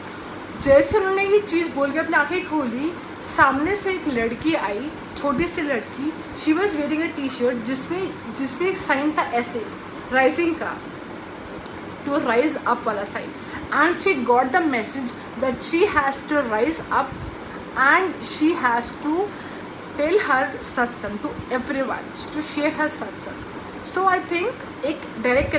जैसे उन्होंने ये चीज़ बोल के अपनी आँखें खोली, सामने से एक लड़की आई, छोटी सी लड़की. She was wearing a T shirt जिसमें एक साइन था ऐसे राइजिंग का, टू राइज अप वाला sign. And she got the message that she has to rise up and she has to tell her satsang to everyone, to share her satsang. So I think एक डायरेक्ट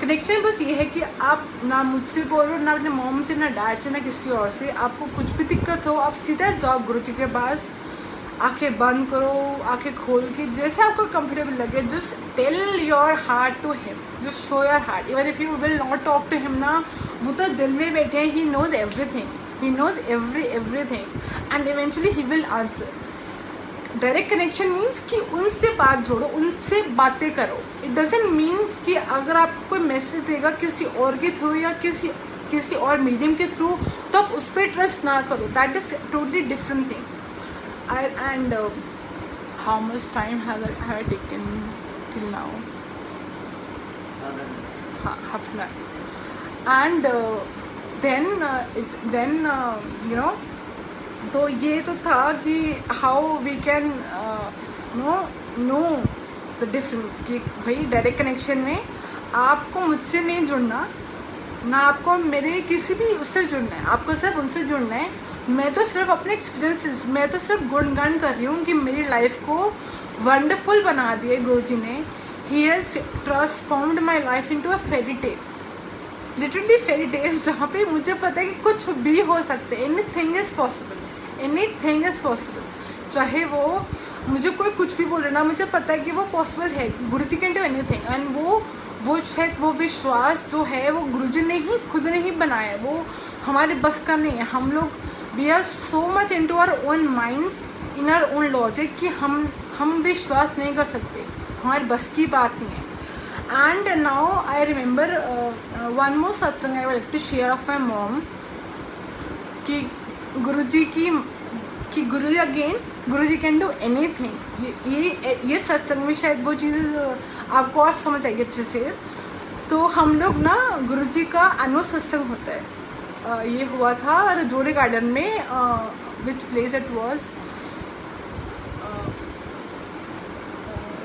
कनेक्शन बस ये है कि आप ना मुझसे बोलो, ना अपने मॉम से, ना डैड से, ना किसी और से. आपको कुछ भी दिक्कत हो, आप सीधा जाओ गुरुजी के पास, आंखें बंद करो, आंखें खोल के जैसे आपको कंफर्टेबल लगे. Just tell your heart to him, just show your heart. Even if you will not talk to him ना, वो तो दिल में बैठे हैं. He knows everything, he knows everything and eventually he will answer. Direct connection means कि उनसे बात जोड़ो, उनसे बातें करो. इट डजेंट मीन्स कि अगर आपको कोई मैसेज देगा किसी और के थ्रू या किसी और मीडियम के थ्रू, तो आप उस पर ट्रस्ट ना करो. That is totally different thing. And how much time have I taken till now? हाँ, half an hour. And then you know, तो ये तो था कि how we can know the difference. कि भाई डायरेक्ट कनेक्शन में आपको मुझसे नहीं जुड़ना, ना आपको मेरे किसी भी उससे जुड़ना है, आपको सिर्फ उनसे जुड़ना है. मैं तो सिर्फ अपने एक्सपीरियंसेस, मैं तो सिर्फ गुणगान कर रही हूँ कि मेरी लाइफ को वंडरफुल बना दिया गुरुजी ने. He has transformed my life into a fairy tale, literally fairy tale, जहाँ पे मुझे पता है कि कुछ भी हो सकता है. Anything is possible, anything is possible. चाहे वो मुझे कोई कुछ भी बोले ना, मुझे पता है कि वो पॉसिबल है. गुरुजी कैन डू एनीथिंग. एंड वो शायद वो विश्वास जो है वो गुरुजी ने ही खुद ने ही बनाया है. वो हमारे बस का नहीं है. हम लोग we are so much into our own minds, in our own logic, कि हम विश्वास नहीं कर सकते. हमारे बस की बात नहीं है. And now I remember one more satsang I would like to share of my mom, कि गुरुजी कि Guruji again, Guruji can do anything. ये सत्संग में शायद वो चीज़ आपको और समझ आएगी अच्छे से. तो हम लोग ना गुरुजी का एनुअल सत्संग होता है. ये हुआ था रजोड़े गार्डन में, which place it was.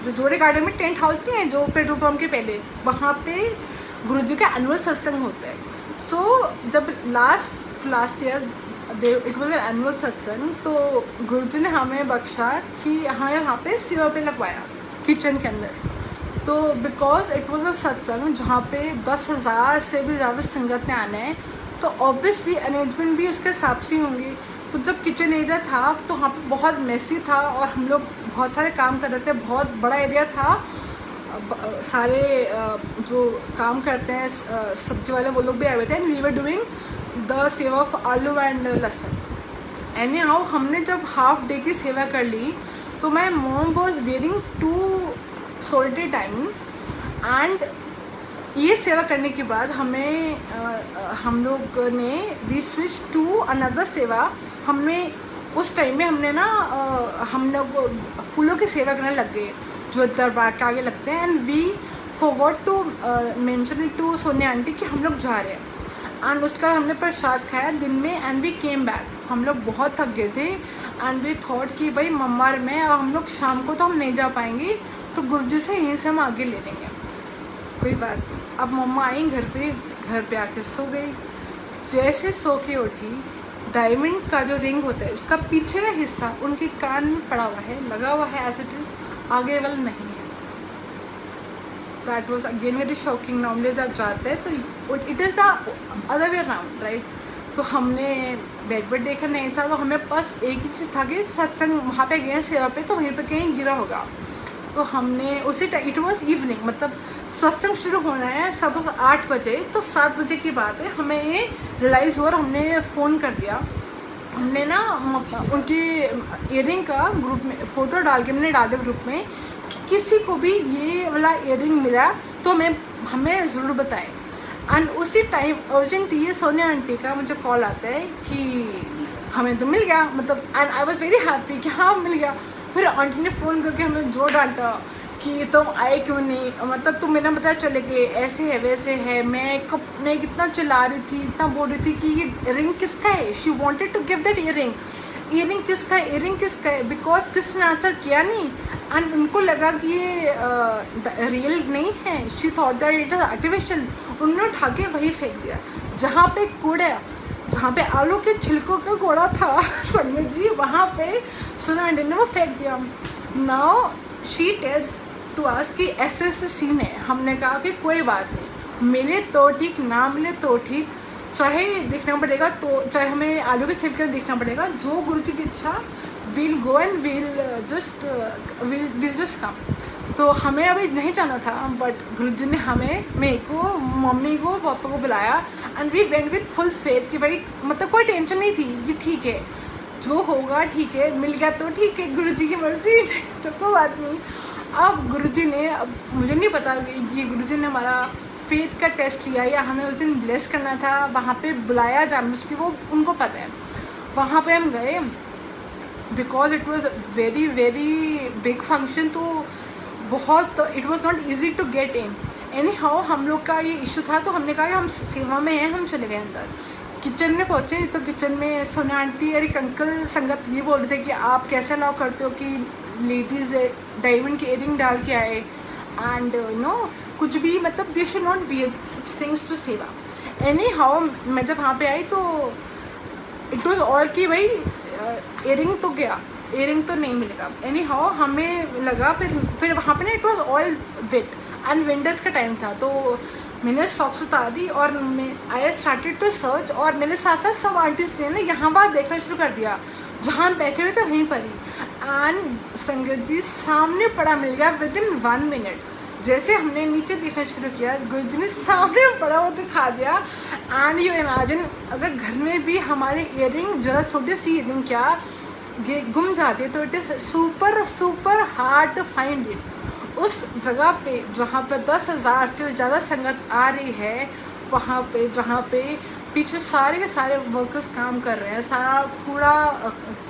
Rajouri garden में टेंट हाउस नहीं है जो पेट्रोल पंप के पहले, वहाँ पे गुरुजी का एनुअल सत्संग होता है. सो जब last year it was an annual सत्संग, तो गुरुजी ने हमें बख्शा कि हमें वहाँ पे सेवा पे लगवाया किचन के अंदर. तो बिकॉज इट वॉज अ सत्संग जहाँ पे 10,000 से भी ज़्यादा संगत ने आना है, तो ऑब्वियसली अरेंजमेंट भी उसके हिसाब से होंगे. तो जब किचन एरिया था तो वहाँ पे बहुत मेसी था और हम लोग बहुत सारे काम कर रहे थे. बहुत बड़ा एरिया था. सारे जो काम करते हैं सब्जी वाले वो लोग भी आए हुए थे. And we were doing the seva of aloo and lahsun. And how हमने जब हाफ डे की सेवा कर ली, तो माई मॉम वॉज वेयरिंग 2 सोल्टी टाइमिंग्स. एंड ये सेवा करने के बाद हमें हम लोग ने वी स्विच टू अनदर सेवा. हमने उस टाइम में हमने ना हम लोग फूलों की सेवा करने लग गए जो दरबार के आगे लगते हैं. And we forgot to mention it to Sonia aunty कि हम लोग जा रहे हैं. एंड उसका हमने प्रसाद खाया दिन में. And we came back. हम लोग बहुत थक गए थे. एंड वी थॉट कि भाई मम्मा और मैं, हम लोग शाम को तो हम नहीं जा पाएंगे, तो गुरुजी से यहीं से हम आगे ले लेंगे. कोई बात नहीं. अब मम्मा आई घर पे आके सो गई. जैसे सो के उठी, डायमंड का जो रिंग होता है उसका पीछे का हिस्सा उनके कान में पड़ा हुआ है, लगा हुआ है एज इट इज़, आगे वाला नहीं है. That was again very shocking. Normally जब जाते हैं तो it is the other way around, right. तो हमने बेड देखा नहीं था, तो हमें बस एक ही चीज़ था कि सत्संग वहाँ पे गए सेवा पे, तो वहीं पे कहीं गिरा होगा. तो हमने उसी टाइम, इट वॉज इवनिंग, मतलब सत्संग शुरू होना है सब 8 बजे, तो 7 बजे की बात है, हमें ये रियलाइज़ हुआ और हमने फ़ोन कर दिया। हमने ना उनकी इयरिंग का ग्रुप में फ़ोटो डाल के हमने डाल दिया ग्रुप में कि किसी को भी ये वाला इयरिंग मिला तो हमें ज़रूर बताएं। एंड उसी टाइम अर्जेंट ये सोनिया आंटी का मुझे कॉल आता है कि हमें तो मिल गया, मतलब and I was very happy कि हाँ मिल गया। फिर आंटी ने फ़ोन करके हमें जोर डांटा कि तुम आए क्यों नहीं, मतलब तुम मेरा पता चले गए, ऐसे है वैसे है। मैं कितना चिल्ला रही थी, इतना बोल रही थी कि ये रिंग किसका है, she wanted to give that earring किसका है, इयरिंग किसका है, बिकॉज किसी ने आंसर किया नहीं एंड उनको लगा कि ये रियल नहीं है। She thought that it is artificial. उन्होंने उठा के वही फेंक दिया जहाँ पे कूड़ा, जहाँ पे आलू के छिलकों का कूड़ा था संगत जी, वहाँ पे सोनिया आंटी ने वो फेंक दिया। Now she tells to us कि ऐसे ऐसे सीन है। हमने कहा कि कोई बात नहीं, मिले तो ठीक, ना मिले तो ठीक, चाहे देखना पड़ेगा, तो चाहे हमें आलू के छिलके देखना पड़ेगा, जो गुरु जी की इच्छा, will go and will just come. तो हमें अभी नहीं जाना था, बट गुरुजी ने हमें, मेरे को, मम्मी को, पापा को बुलाया and we went with full faith कि भाई मतलब कोई टेंशन नहीं थी कि ठीक है जो होगा ठीक है, मिल गया तो ठीक है, गुरुजी की मर्जी, तो कोई बात नहीं। अब गुरुजी ने, अब मुझे नहीं पता कि गुरुजी ने हमारा फेथ का टेस्ट लिया या हमें उस दिन ब्लेस करना था, वहाँ पे बुलाया जाना उसकी, वो उनको पता है। वहाँ पे हम गए because it was very very big function, तो बहुत, it was not easy to get in. Anyhow हम लोग का ये इशू था, तो हमने कहा कि हम सेवा में हैं, हम चले गए अंदर। किचन में पहुँचे तो किचन में सोनिया आंटी और एक अंकल संगत ये बोल रहे थे कि आप कैसे अलाउ करते हो कि लेडीज़ डायमंड की इयरिंग डाल के आए एंड नो कुछ भी, मतलब they should not wear such things to seva. Anyhow मैं जब वहाँ पे आई तो इट वॉज ऑल कि भाई इयरिंग तो गया, इयरिंग तो नहीं मिलेगा। एनी हाउ हमें लगा, फिर वहाँ पे ना it was all wet and winters का टाइम था, तो मैंने सॉक्स उतारी और आई स्टार्टेड टू सर्च, और मेरे साथ साथ सब आंटीज ने ना यहाँ वहाँ देखना शुरू कर दिया, जहाँ हम बैठे हुए थे वहीं पर ही। एंड संगत जी सामने पड़ा मिल गया विद इन 1 मिनट। जैसे हमने नीचे देखना शुरू किया, गुरुजी ने सामने पड़ा वो दिखा दिया। एंड यू इमेजिन, अगर घर में भी हमारे इयरिंग, जरा छोटी सी इयरिंग क्या गुम जाती है, तो it is super super hard to find it. उस जगह पे जहाँ पे 10,000 से ज़्यादा संगत आ रही है, वहाँ पे जहाँ पे पीछे सारे के सारे वर्कर्स काम कर रहे हैं, सारा कूड़ा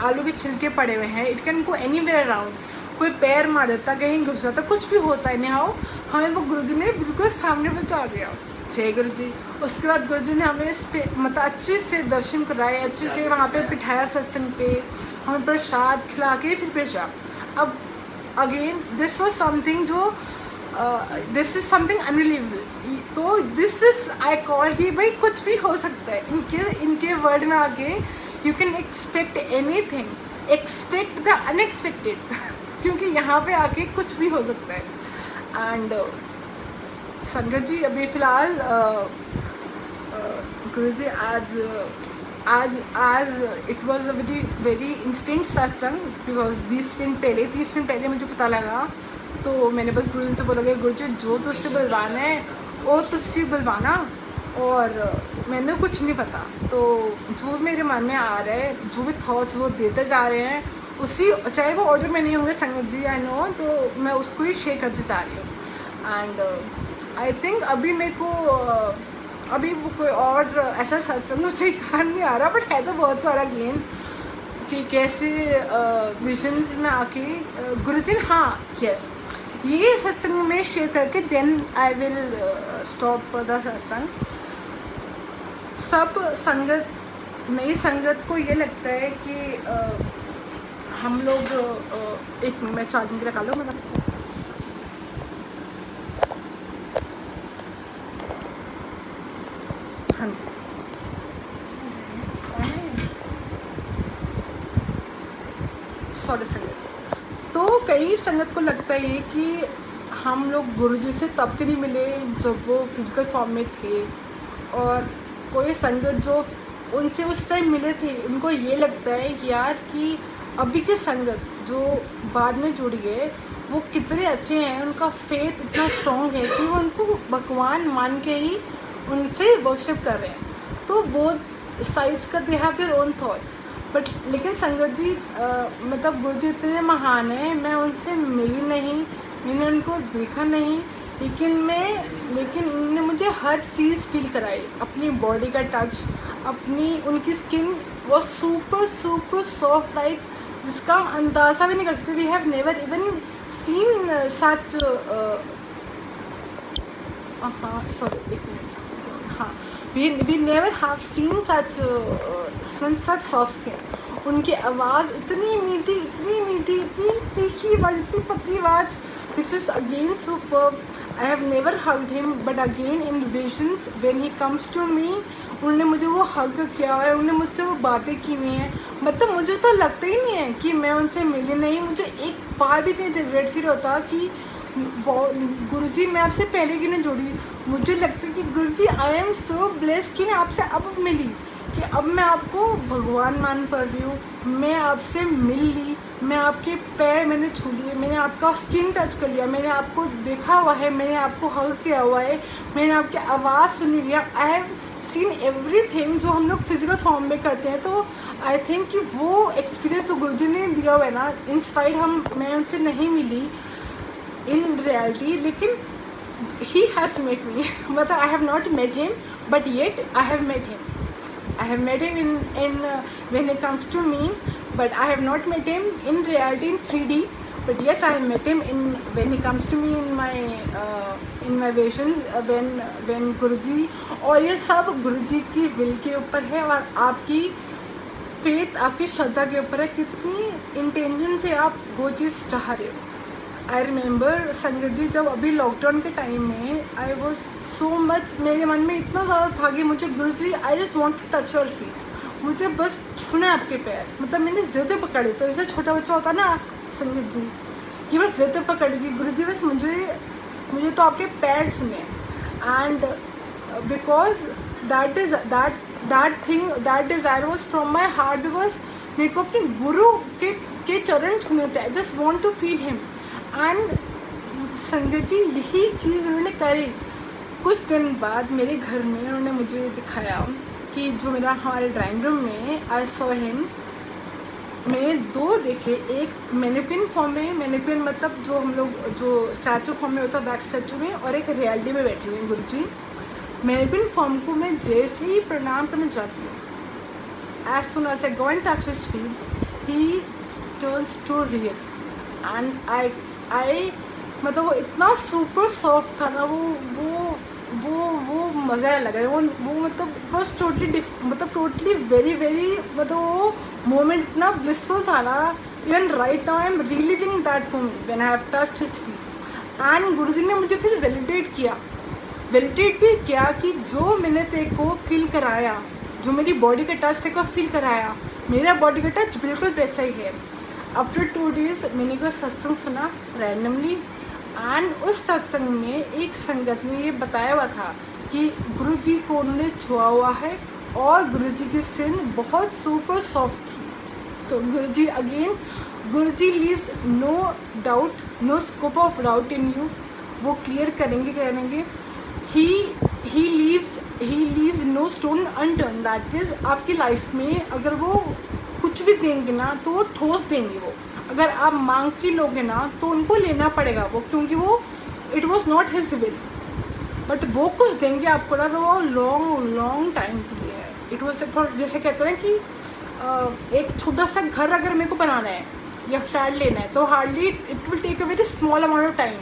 आलू के छिलके पड़े हुए हैं, it can go anywhere around, कोई पैर मार देता, कहीं घुस जाता, कुछ भी होता है। नहीं आओ, हमें वो गुरुजी ने बिल्कुल सामने पहुँचा दिया। जय गुरुजी। उसके बाद गुरुजी ने हमें इस पे मतलब अच्छे से दर्शन कराए, अच्छे से वहाँ पे बिठाया सत्संग पे, हमें प्रसाद खिला के फिर भेजा। अब अगेन दिस वॉज समथिंग जो दिस इज समथिंग अनबिलीवेबल। तो दिस इज आई कॉल कि भाई कुछ भी हो सकता है इनके वर्ड में आके। You can expect any thing, expect the unexpected क्योंकि यहाँ पे आके कुछ भी हो सकता है। एंड संगत जी अभी फ़िलहाल गुरु जी आज it was a very very instant सत्संग, बिकॉज 20 मिनट पहले 30 मिनट पहले मुझे पता लगा, तो मैंने बस गुरु जी से बोला कि गुरु जी जो तुझसे बुलवाना है वो तुझसे बुलवाना, और मैंने कुछ नहीं पता, तो जो मेरे मन में आ रहा है, जो भी थॉट्स वो देते जा रहे हैं, उसी, चाहे वो ऑर्डर में नहीं होंगे संगत जी आई नो, तो मैं उसको ही शेयर करते जा रही हूँ। एंड आई थिंक अभी मेरे को अभी वो कोई और ऐसा सत्संग मुझे याद नहीं आ रहा, बट है तो बहुत सारा गेन कि कैसे विजन्स में आके गुरुजी, हाँ यस, ये सत्संग में शेयर करके then I will stop the satsang. सब संगत, नई संगत को ये लगता है कि हम लोग एक मिनट में चार्जिंग के लगा लो मेरा। हाँ जी, सॉरी संगत। तो कई संगत को लगता है कि हम लोग गुरुजी से तब के नहीं मिले जब वो फिजिकल फॉर्म में थे, और कोई संगत जो उनसे उस टाइम मिले थे उनको ये लगता है कि यार कि अभी के संगत जो बाद में जुड़ गए वो कितने अच्छे हैं, उनका फेथ इतना स्ट्रॉन्ग है कि वो उनको भगवान मान के ही उनसे वर्शिप कर रहे हैं। तो बोथ साइड्स का they have their own thoughts. But लेकिन संगत जी मतलब गुरु जी इतने महान हैं, मैं उनसे मिली नहीं, मैंने उनको देखा नहीं, लेकिन उन्होंने मुझे हर चीज़ फील कराई, अपनी बॉडी का टच, अपनी उनकी स्किन वो सुपर सुपर सॉफ्ट लाइक जिसका हम अंदाज़ा भी नहीं कर सकते। We have never even seen such हाँ सॉरी एक मिनट हाँ we never have seen such soft skin. उनकी आवाज़ इतनी मीठी इतनी तीखी आवाज़, इतनी पतली आवाज़, which is again superb. I have never hugged him, but again in visions when he comes to me, उन्होंने मुझे वो हग किया हुआ है, उन्होंने मुझसे वो बातें की हुई हैं। मतलब मुझे तो लगता ही नहीं है कि मैं उनसे मिली नहीं, मुझे एक बार भी नहीं रिग्रेट फील होता कि गुरुजी मैं आपसे पहले क्यों नहीं जोड़ी। मुझे लगता है कि गुरुजी आई एम सो ब्लेस्ड कि मैं आपसे अब मिली, कि अब मैं आपको भगवान मान पा रही हूँ, मैं आपसे मिल ली, मैं आपके पैर मैंने छू लिए, मैंने आपका स्किन टच कर लिया, मैंने आपको देखा हुआ है, मैंने आपको हग किया हुआ है, मैंने आपकी आवाज़ सुनी हुई है। आई हैव सीन एवरीथिंग जो हम लोग फिजिकल फॉर्म में करते हैं। तो आई थिंक कि वो एक्सपीरियंस जो गुरुजी ने दिया हुआ है ना, इंस्पायर्ड मैं उनसे नहीं मिली इन रियलिटी, लेकिन ही हैज़ मेट मी। मतलब I have not met him but yet I have met him. I have met him in when it comes to me, but I have not met him in reality in 3D. But yes, I have met him when he comes to me in my visions when Guruji, और ये सब गुरुजी की विल के ऊपर है और आपकी फेथ, आपकी श्रद्धा के ऊपर है, कितनी इंटेंशन से आप वो चीज़ चाह रहे हो। आई रिमेंबर संगत जी जब अभी लॉकडाउन के टाइम में आई वॉज सो मच, मेरे मन में इतना ज़्यादा था कि मुझे Guru ji I just want to touch your feet, मुझे बस छूना है आपके पैर। मतलब मैंने ज़िद पकड़ी, तो जैसे छोटा बच्चा होता ना संगत जी कि बस ज़िद पकड़ेगी गुरु जी, बस मुझे तो आपके पैर छूने हैं। And because that desire was from my heart, because मेरे को अपने गुरु के चरण छूने थे। I just want to feel him. And संगत जी यही चीज़ उन्होंने करी। कुछ दिन बाद मेरे घर में उन्होंने मुझे दिखाया कि जो मेरा हमारे ड्राइंग रूम में आई सॉ हिम, मैंने दो देखे, एक मैनिक्विन फॉर्म में, मैनिक्विन मतलब जो हम लोग जो स्टैचू फॉर्म में होता है बैक स्टैचू में, और एक रियलिटी में बैठे हुए हैं गुरु जी। मैनिक्विन फॉर्म को मैं जैसे ही प्रणाम करने जाती हूँ, as soon as I go and touch his feels, he turns to real. And I मतलब वो इतना सुपर सॉफ्ट था ना, वो मज़ा लगा। वो मतलब बस टोटली वेरी मतलब वो मोमेंट इतना ब्लिसफुल था ना। Even right now I am reliving that moment when I have touched his feet. And Guruji ने मुझे फिर वैलिडेट भी किया कि जो मैंने तेरे को फील कराया, जो मेरी बॉडी का टच तेरे को फील कराया, मेरा बॉडी का टच बिल्कुल वैसा ही है। आफ्टर 2 days मैंने कोई सत्संग सुना रैंडमली, एंड उस सत्संग में एक संगत ने ये बताया हुआ था कि गुरुजी को उन्होंने छुआ हुआ है और गुरुजी की स्किन बहुत सुपर सॉफ्ट थी। तो Guruji leaves no doubt, no scope of doubt in you. वो क्लियर करेंगे। He leaves no stone unturned. That means आपकी लाइफ में अगर वो कुछ भी देंगे ना तो वो ठोस देंगे। वो अगर आप मांग के लोगे ना तो उनको लेना पड़ेगा वो, क्योंकि वो it was not his will, but वो कुछ देंगे आपको ना तो वो लॉन्ग टाइम के लिए है। इट वॉज फॉर, जैसे कहते हैं कि एक छोटा सा घर अगर मेरे को बनाना है या फ्लैट लेना है तो hardly it will take a very small amount of time.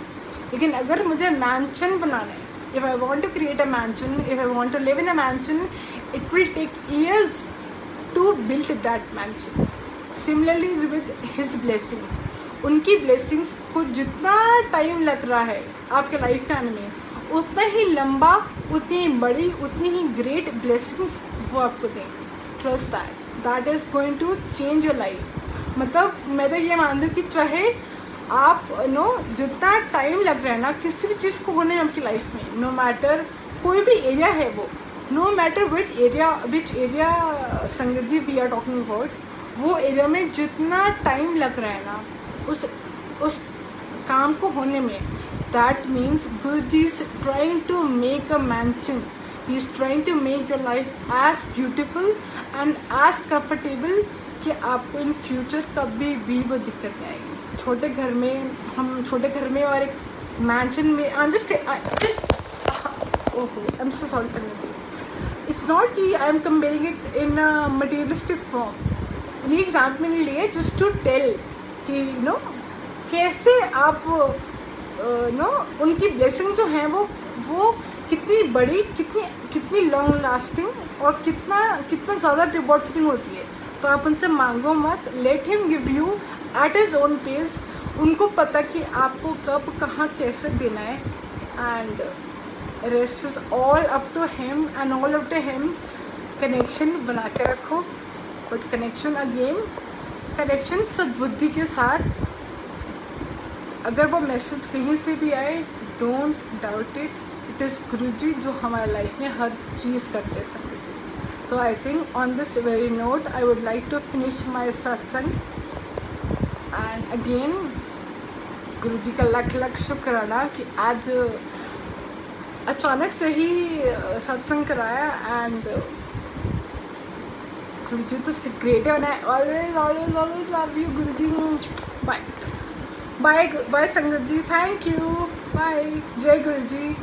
लेकिन अगर मुझे मैंशन बनाना है, if I want to create a mansion, if I want to live in a mansion, it will take years to build that mansion. Similarly is with his blessings. उनकी blessings को जितना टाइम लग रहा है आपके लाइफ में आने में, उतना ही लंबा, उतनी ही बड़ी, उतनी ही ग्रेट blessings वो आपको देंगे। Trust that is going to change your life. मतलब मैं तो ये मानती हूँ कि चाहे आप जितना टाइम लग रहा है ना किसी भी चीज़ को होने में आपकी लाइफ में, नो मैटर कोई भी एरिया है वो, नो मैटर विच एरिया संगत जी वी आर टॉकिंग अबाउट, वो एरिया में जितना टाइम लग रहा है ना उस काम को होने में, that means Guruji is trying to make a mansion, he is trying to make your life as beautiful and as comfortable कि आपको इन फ्यूचर कभी भी वो दिक्कत नहीं आएगी। छोटे घर में, हम छोटे घर में और एक मैंशन में, आई एम सो सॉरी संगत, इट्स नॉट कि I am comparing it in a materialistic form. ये एग्जाम्पल मैंने लिए जस्ट टू टेल कि नो कैसे आप नो उनकी ब्लेसिंग जो है वो कितनी बड़ी, कितनी लॉन्ग लास्टिंग और कितना ज़्यादा रिवॉर्ड फीलिंग होती है। तो आप उनसे मांगो मत, let him give you at his own pace. उनको पता कि आपको कब कहाँ कैसे देना है, and rest is all up to him and all up to him. Connection बना के रखो, बट कनेक्शन अगेन, कनेक्शन सद्बुद्धि के साथ। अगर वो मैसेज कहीं से भी आए, don't doubt it, it is Guruji जो हमारे लाइफ में हर चीज़ करते हैं। तो I think on this very note I would like to finish my सत्संग, एंड अगेन गुरुजी का लख लख शुक्राना कि आज अचानक से ही सत्संग कराया, एंड गुरुजी तो ग्रेट है, I always always always love you Guruji. Bye bye bye संगत जी, थैंक यू, बाय, जय गुरुजी।